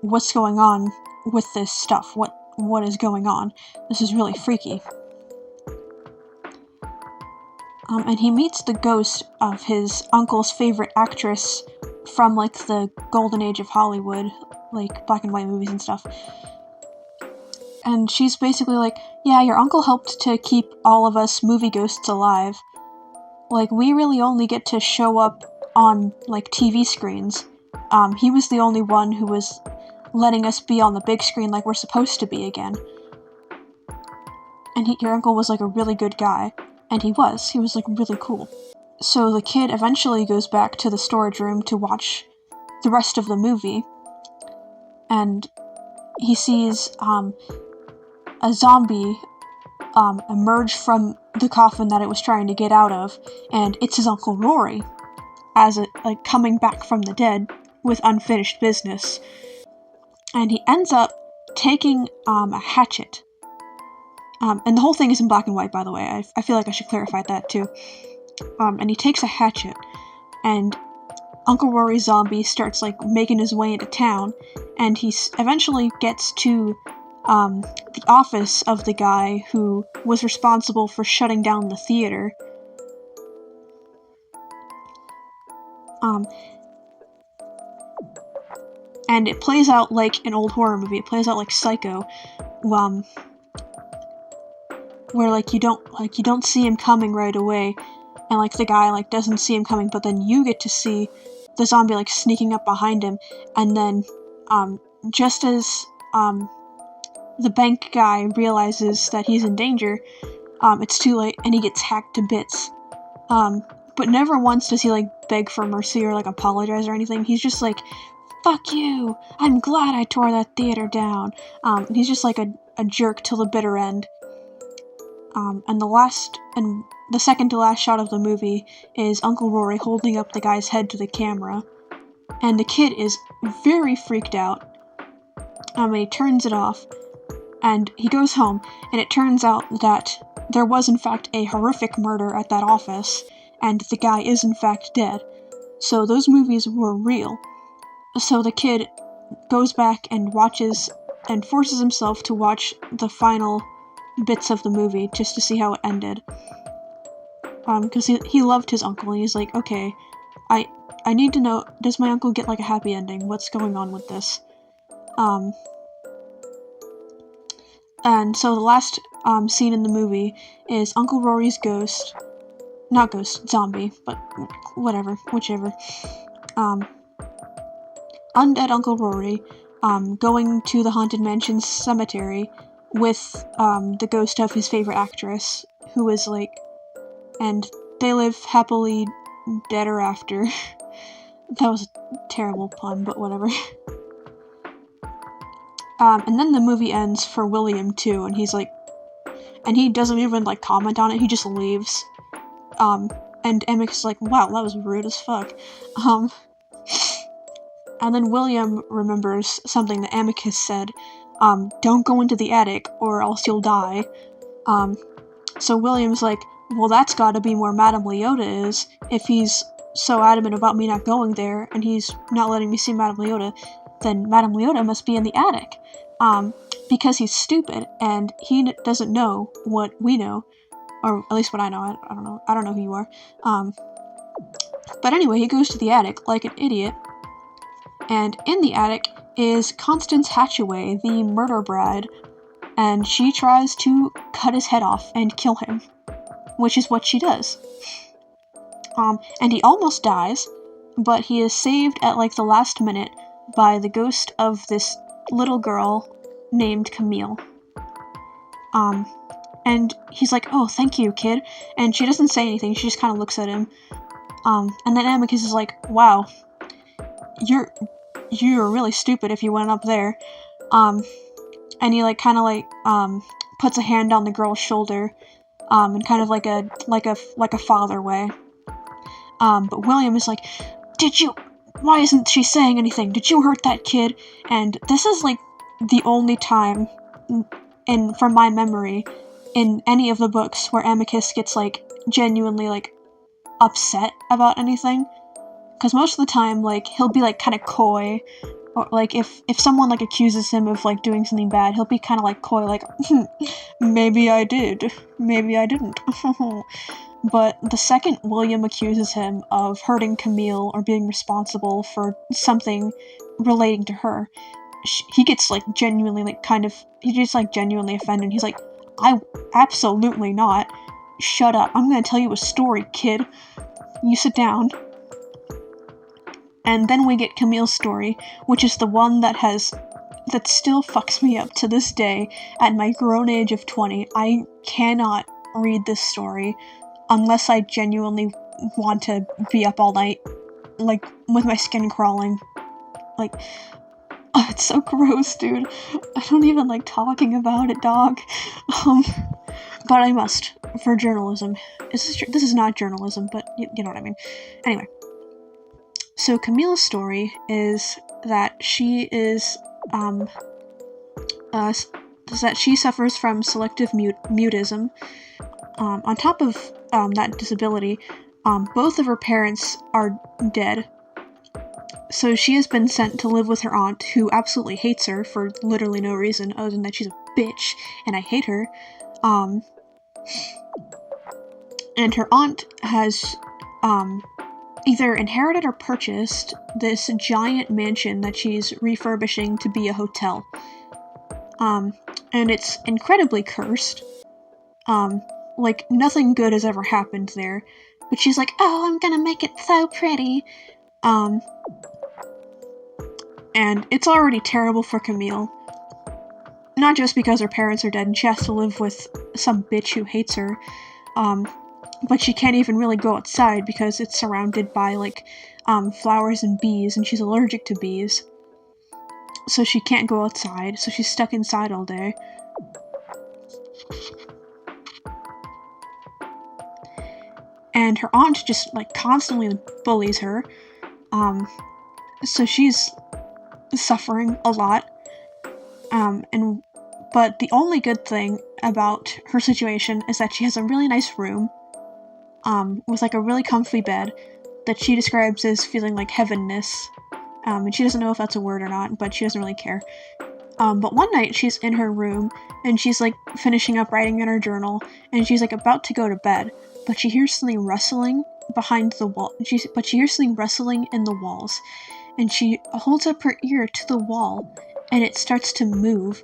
what's going on with this stuff. What is going on? This is really freaky. And he meets the ghost of his uncle's favorite actress from, like, the golden age of Hollywood, like, black and white movies and stuff. And she's basically like, yeah, your uncle helped to keep all of us movie ghosts alive. Like, we really only get to show up on, like, TV screens. He was the only one who was letting us be on the big screen like we're supposed to be again. And your uncle was, like, a really good guy. And he was, like, really cool. So the kid eventually goes back to the storage room to watch the rest of the movie. And he sees, a zombie, emerge from the coffin that it was trying to get out of, and it's his Uncle Rory, as it, like, coming back from the dead with unfinished business. And he ends up taking, a hatchet. And the whole thing is in black and white, by the way. I feel like I should clarify that, too. And he takes a hatchet, and Uncle Rory zombie starts, like, making his way into town, and he eventually gets to, the office of the guy who was responsible for shutting down the theater. And it plays out like an old horror movie. It plays out like Psycho, where, like, you don't see him coming right away, and, like, the guy, like, doesn't see him coming, but then you get to see the zombie, like, sneaking up behind him, and then, just as, the bank guy realizes that he's in danger, it's too late, and he gets hacked to bits. But never once does he, like, beg for mercy or, like, apologize or anything. He's just like, fuck you, I'm glad I tore that theater down. And he's just, like, a jerk till the bitter end. And the second to last shot of the movie is Uncle Rory holding up the guy's head to the camera. And the kid is very freaked out. And he turns it off. And he goes home, and it turns out that there was in fact a horrific murder at that office, and the guy is in fact dead. So those movies were real. So the kid goes back and watches, and forces himself to watch the final bits of the movie just to see how it ended. Because he loved his uncle, and he's like, okay, I need to know, does my uncle get, like, a happy ending? What's going on with this? And so the last scene in the movie is Uncle Rory's ghost, not ghost, zombie, but whatever, whichever, undead Uncle Rory, going to the Haunted Mansion cemetery with, the ghost of his favorite actress, who is, like, and they live happily dead after. That was a terrible pun, but whatever. And then the movie ends for William, too, and he's like, and he doesn't even, like, comment on it, he just leaves. And Amicus is like, wow, that was rude as fuck. And then William remembers something that Amicus said, don't go into the attic, or else you'll die. So William's like, well, that's gotta be where Madame Leota is, if he's so adamant about me not going there, and he's not letting me see Madame Leota, then Madame Leota must be in the attic. Because he's stupid, and he doesn't know what we know, or at least what I know. I don't know who you are. But anyway, he goes to the attic like an idiot, and in the attic is Constance Hatchaway, the murder bride, and she tries to cut his head off and kill him, which is what she does. And he almost dies, but he is saved at, like, the last minute by the ghost of this little girl named Camille. And he's like, oh, thank you, kid. And she doesn't say anything, she just kind of looks at him. And then Amicus is like, wow, you're really stupid if you went up there. And he, like, kind of, like, puts a hand on the girl's shoulder, in kind of like a father way. But William is like, did you why isn't she saying anything? Did you hurt that kid? And this is, like, the only time, from my memory, in any of the books where Amicus gets, like, genuinely, like, upset about anything. Because most of the time, like, he'll be, like, kind of coy. Or, like, if someone, like, accuses him of, like, doing something bad, he'll be kind of, like, coy, like, maybe I did. Maybe I didn't. But the second William accuses him of hurting Camille or being responsible for something relating to her, he gets, like, genuinely, like, he gets, like, genuinely offended. He's like, I absolutely not. Shut up. I'm gonna tell you a story, kid. You sit down. And then we get Camille's story, which is the one that still fucks me up to this day at my grown age of 20. I cannot read this story unless I genuinely want to be up all night, like, with my skin crawling. Like, oh, it's so gross, dude. I don't even like talking about it, dog. But I must, for journalism. This is not journalism, but you know what I mean. Anyway. So Camille's story is that she is, that she suffers from selective mutism. On top of that disability, both of her parents are dead. So she has been sent to live with her aunt, who absolutely hates her for literally no reason other than that she's a bitch, and I hate her. And her aunt has, either inherited or purchased this giant mansion that she's refurbishing to be a hotel. And it's incredibly cursed. Like, nothing good has ever happened there. But she's like, oh, I'm gonna make it so pretty. And it's already terrible for Camille. Not just because her parents are dead and she has to live with some bitch who hates her, but she can't even really go outside because it's surrounded by, like, flowers and bees, and she's allergic to bees. So she can't go outside, so she's stuck inside all day. And her aunt just, like, constantly bullies her. So she's suffering a lot. But the only good thing about her situation is that she has a really nice room, with, like, a really comfy bed that she describes as feeling like heavenness. And she doesn't know if that's a word or not, but she doesn't really care. But one night she's in her room, and she's, like, finishing up writing in her journal, and she's, like, about to go to bed, but she hears something rustling behind the wall. She hears something rustling in the walls, and she holds up her ear to the wall, and it starts to move,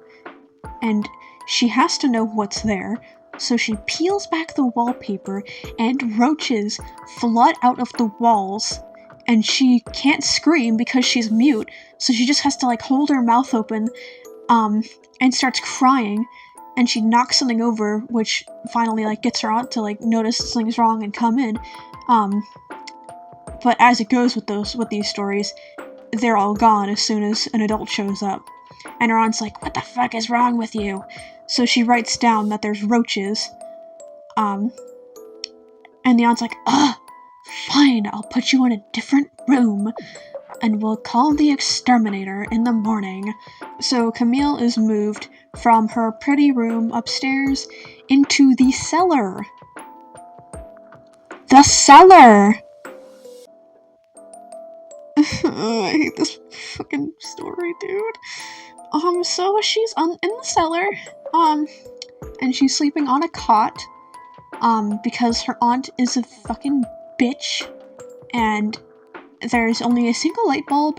and she has to know what's there, so she peels back the wallpaper, and roaches flood out of the walls, and she can't scream because she's mute, so she just has to, like, hold her mouth open, and starts crying, and she knocks something over, which finally, like, gets her aunt to, like, notice something's wrong and come in. But as it goes with these stories, they're all gone as soon as an adult shows up. And her aunt's like, what the fuck is wrong with you? So she writes down that there's roaches. And the aunt's like, fine, I'll put you in a different room, and we'll call the exterminator in the morning. So Camille is moved from her pretty room upstairs into the cellar. The cellar! I hate this fucking story, dude. So she's in the cellar, and she's sleeping on a cot, because her aunt is a fucking bitch, and there's only a single light bulb,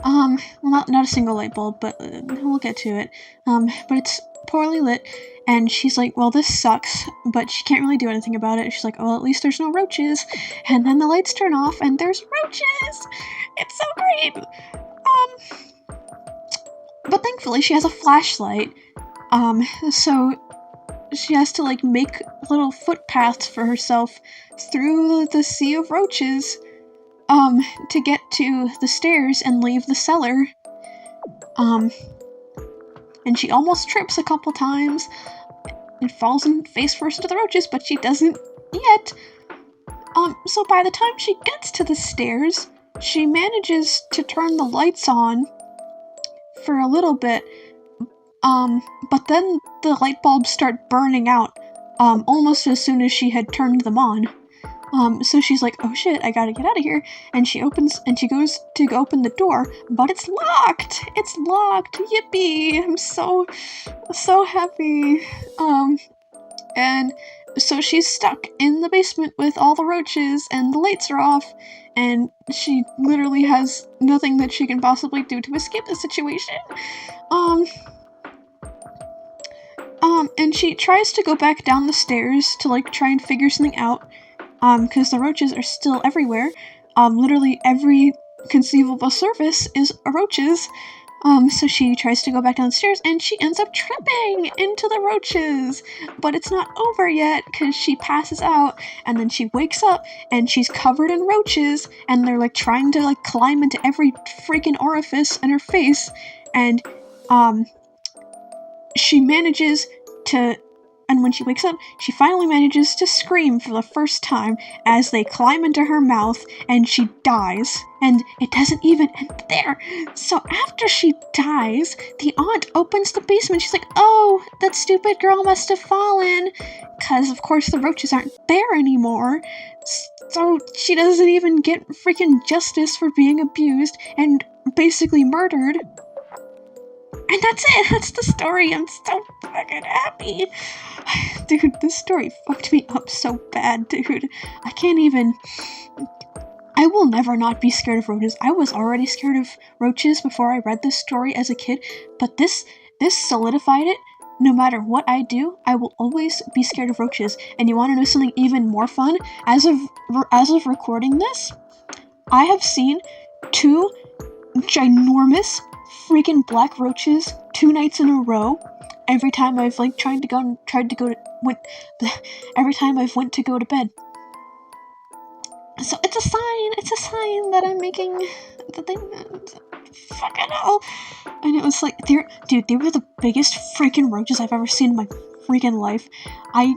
well, not a single light bulb, but we'll get to it, but it's poorly lit, and she's like, well, this sucks, but she can't really do anything about it. She's like, well, at least there's no roaches, and then the lights turn off, and there's roaches! It's so great! But thankfully she has a flashlight, so she has to, like, make little footpaths for herself through the sea of roaches, to get to the stairs and leave the cellar. And she almost trips a couple times and falls face first into the roaches, but she doesn't yet. So by the time she gets to the stairs, she manages to turn the lights on for a little bit, but then the light bulbs start burning out, almost as soon as she had turned them on. So she's like, oh shit, I gotta get out of here, and she goes to open the door, but it's locked! It's locked! Yippee! I'm so happy. And so she's stuck in the basement with all the roaches, and the lights are off, and she literally has nothing that she can possibly do to escape the situation. And she tries to go back down the stairs to, like, try and figure something out, because the roaches are still everywhere. Literally every conceivable surface is roaches. So she tries to go back downstairs, and she ends up tripping into the roaches. But it's not over yet, because she passes out, and then she wakes up, and she's covered in roaches, and they're, like, trying to, like, climb into every freaking orifice in her face, and, she manages to... And when she wakes up, she finally manages to scream for the first time as they climb into her mouth, and she dies. And it doesn't even end there. So after she dies, the aunt opens the basement. She's like, oh, that stupid girl must have fallen. Because, of course, the roaches aren't there anymore. So she doesn't even get freaking justice for being abused and basically murdered. And that's it! That's the story! I'm so fucking happy! Dude, this story fucked me up so bad, dude. I can't even... I will never not be scared of roaches. I was already scared of roaches before I read this story as a kid, but this solidified it. No matter what I do, I will always be scared of roaches. And you want to know something even more fun? As of recording this, I have seen 2 ginormous freaking black roaches 2 nights in a row. Every time I've, like, every time I've went to go to bed. So it's a sign that I'm making the thing. Fucking hell. And it was like, they were the biggest freaking roaches I've ever seen in my freaking life. I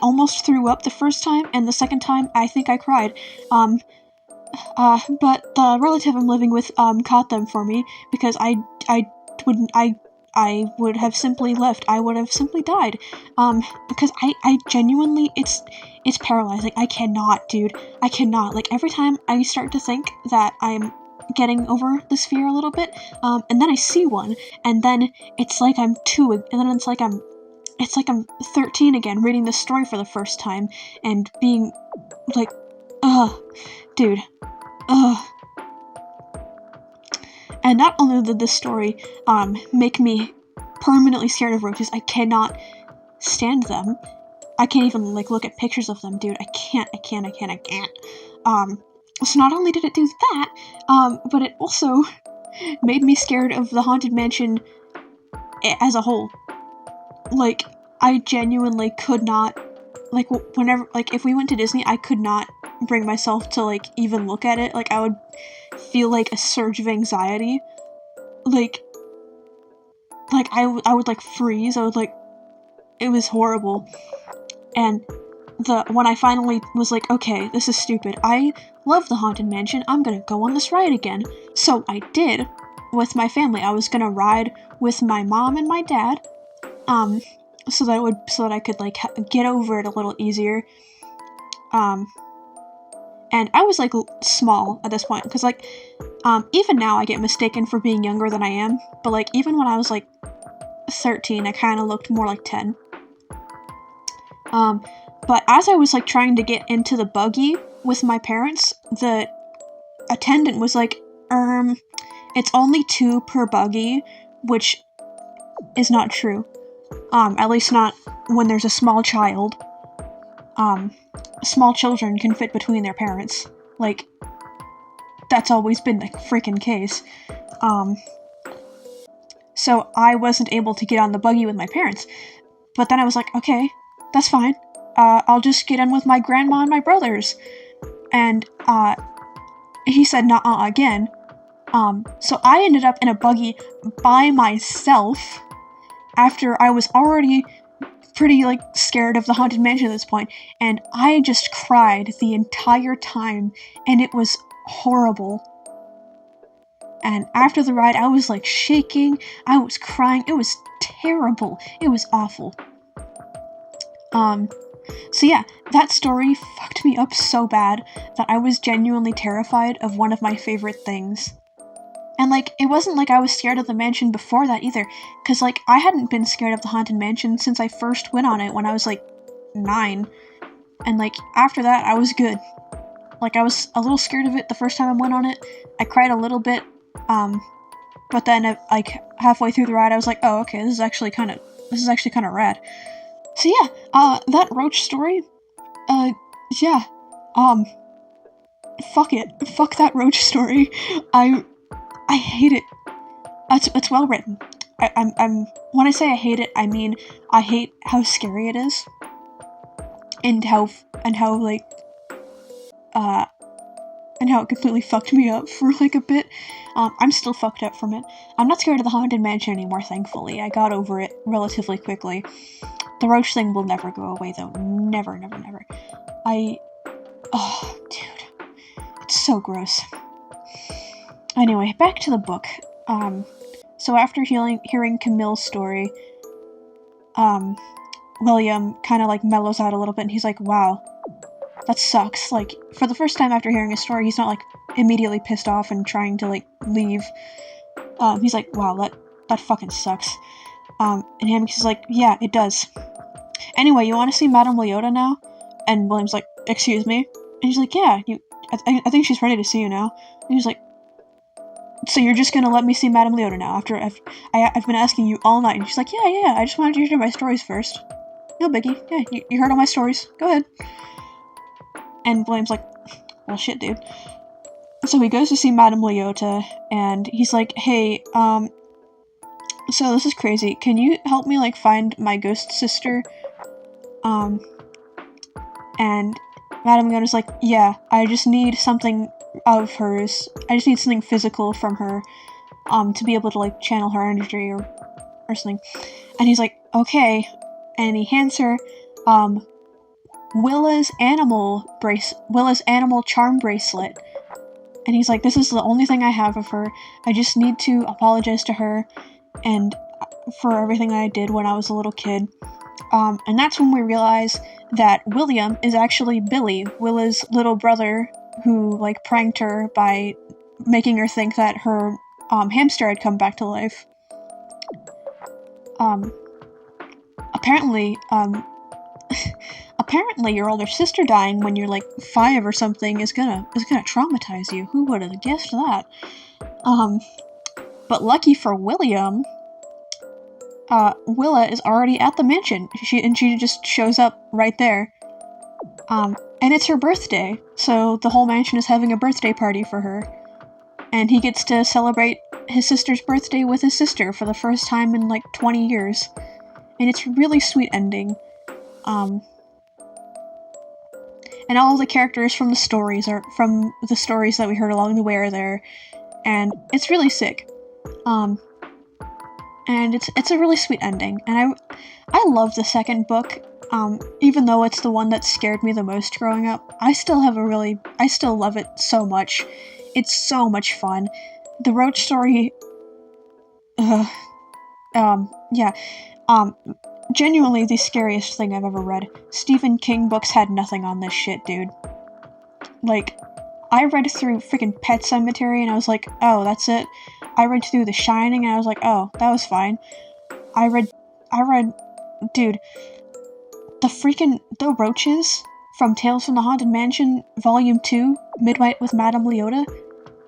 almost threw up the first time, and the second time I think I cried. But the relative I'm living with, caught them for me, because I would have simply left. I would have simply died. Because I genuinely, it's paralyzing. I cannot, dude. I cannot. Like, every time I start to think that I'm getting over this fear a little bit, and then I see one, and then it's like I'm 2, and then it's like I'm 13 again, reading this story for the first time, and being like, dude, And not only did this story, make me permanently scared of roaches, I cannot stand them. I can't even, like, look at pictures of them, dude. I can't. So not only did it do that, but it also made me scared of the Haunted Mansion as a whole. Like, I genuinely could not, like, whenever, like, if we went to Disney, I could not bring myself to, like, even look at it. Like, I would feel, like, a surge of anxiety. Like, I would, like, freeze. I would, like, it was horrible. And when I finally was like, okay, this is stupid. I love the Haunted Mansion. I'm gonna go on this ride again. So I did with my family. I was gonna ride with my mom and my dad, so that I could, like, get over it a little easier. And I was, like, small at this point, because, like, even now I get mistaken for being younger than I am, but, like, even when I was, like, 13, I kind of looked more like 10. But as I was, like, trying to get into the buggy with my parents, the attendant was like, it's only 2 per buggy, which is not true. At least not when there's a small child. Small children can fit between their parents. Like, that's always been the freaking case. So I wasn't able to get on the buggy with my parents. But then I was like, okay, that's fine. I'll just get in with my grandma and my brothers. And, he said, nuh-uh, again. So I ended up in a buggy by myself, after I was already pretty, like, scared of the Haunted Mansion at this point, and I just cried the entire time, and it was horrible. And after the ride, I was like shaking, I was crying, it was terrible, it was awful. So yeah, that story fucked me up so bad that I was genuinely terrified of one of my favorite things. And, like, it wasn't like I was scared of the mansion before that either, because, like, I hadn't been scared of the Haunted Mansion since I first went on it when I was, like, 9. And, like, after that, I was good. Like, I was a little scared of it the first time I went on it. I cried a little bit, but then, like, halfway through the ride, I was like, oh, okay, this is actually kind of rad. So yeah, that roach story, yeah, fuck it. Fuck that roach story. I hate it. It's well written. I'm when I say I hate it, I mean I hate how scary it is, and how like and how it completely fucked me up for like a bit. I'm still fucked up from it. I'm not scared of the Haunted Mansion anymore, thankfully. I got over it relatively quickly. The roach thing will never go away though. Never, never, never. Oh, dude. It's so gross. Anyway, back to the book. So after hearing Camille's story, William kind of like mellows out a little bit, and he's like, wow, that sucks. Like, for the first time after hearing a story, he's not like immediately pissed off and trying to like leave. He's like, wow, that fucking sucks. And Hamix is like, yeah, it does. Anyway, you want to see Madame Leota now? And William's like, excuse me? And he's like, yeah, I think she's ready to see you now. And he's like, so you're just gonna let me see Madame Leota now after I've been asking you all night? And she's like, yeah, I just wanted you to hear my stories first. No biggie. Yeah, you heard all my stories. Go ahead. And William's like, well, shit, dude. So he goes to see Madame Leota, and he's like, hey, so this is crazy. Can you help me, like, find my ghost sister? And Madame Leota's like, yeah, I just need something of hers. I just need something physical from her, to be able to, like, channel her energy or something. And he's like, okay. And he hands her, Willa's animal charm bracelet. And he's like, this is the only thing I have of her. I just need to apologize to her and for everything that I did when I was a little kid. And that's when we realize that William is actually Billy, Willa's little brother, who, like, pranked her by making her think that her, hamster had come back to life. Apparently your older sister dying when you're, like, 5 or something is gonna traumatize you. Who would have guessed that? But lucky for William, Willa is already at the mansion. She just shows up right there. And it's her birthday, so the whole mansion is having a birthday party for her. And he gets to celebrate his sister's birthday with his sister for the first time in, like, 20 years. And it's a really sweet ending. And all of the characters from the stories that we heard along the way are there. And it's really sick. And it's a really sweet ending. And I love the second book. Even though it's the one that scared me the most growing up, I still love it so much. It's so much fun. The roach story, genuinely the scariest thing I've ever read. Stephen King books had nothing on this shit, dude. Like, I read through freaking Pet Sematary and I was like, oh, that's it. I read through The Shining and I was like, oh, that was fine. I read, dude, the roaches from Tales from the Haunted Mansion, Volume 2, Midnight with Madame Leota,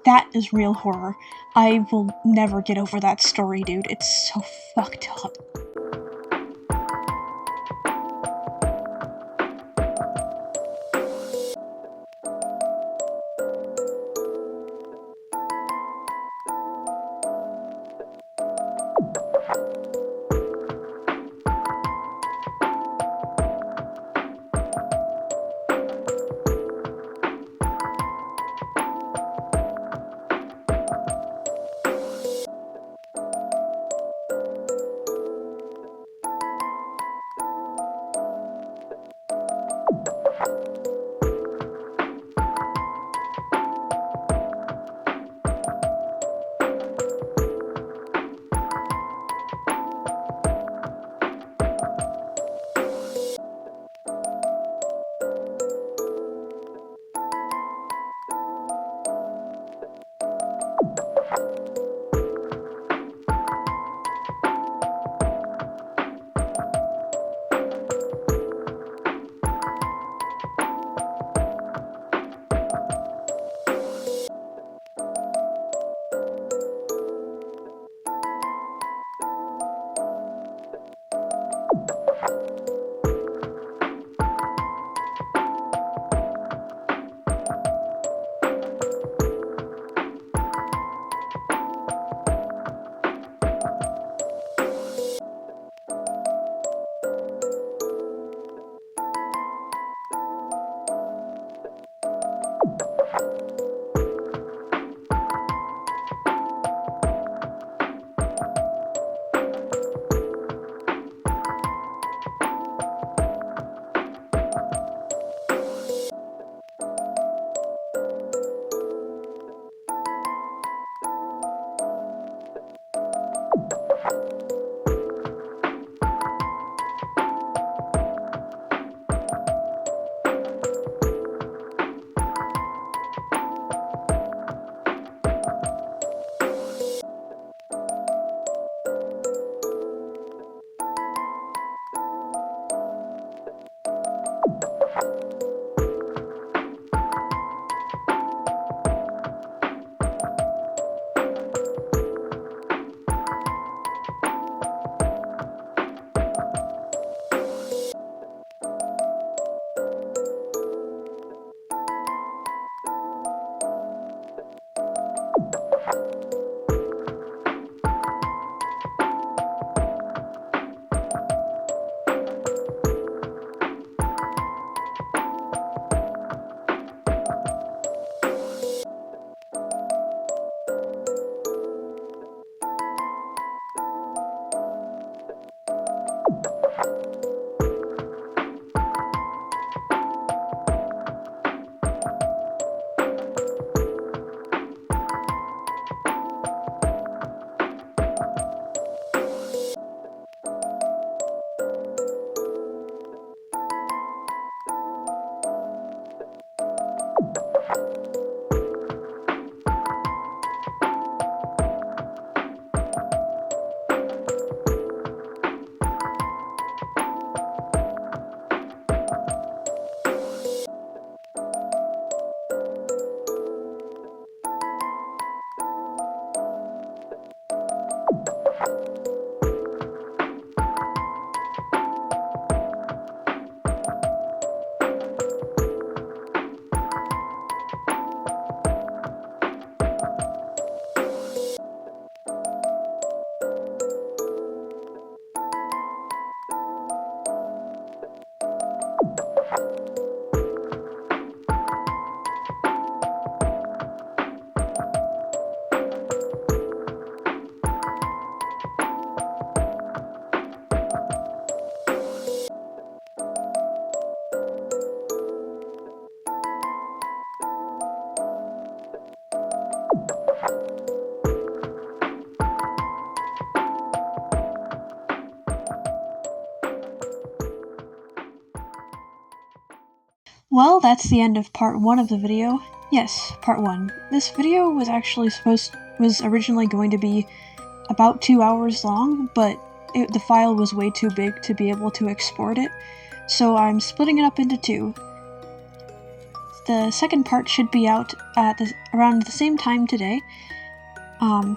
that is real horror. I will never get over that story, dude. It's so fucked up. Well, that's the end of part 1 of the video. Yes, part 1. This video was actually was originally going to be about 2 hours long, but the file was way too big to be able to export it, so I'm splitting it up into 2. The second part should be out at around the same time today. And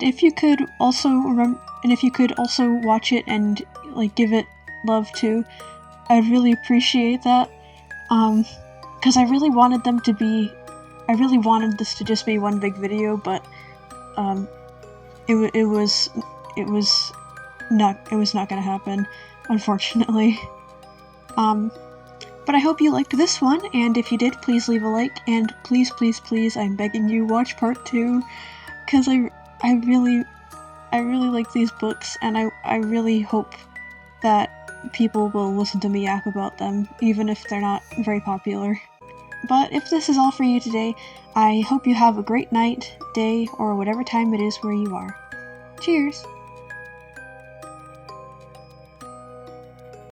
if you could also watch it and like give it love too, I'd really appreciate that. Because I really wanted this to just be one big video, but it was not gonna happen, unfortunately. But I hope you liked this one, and if you did, please leave a like, and please, please, please, I'm begging you, watch part 2, because I really like these books, and I really hope that people will listen to me yap about them, even if they're not very popular. But if this is all for you today, I hope you have a great night, day, or whatever time it is where you are. Cheers!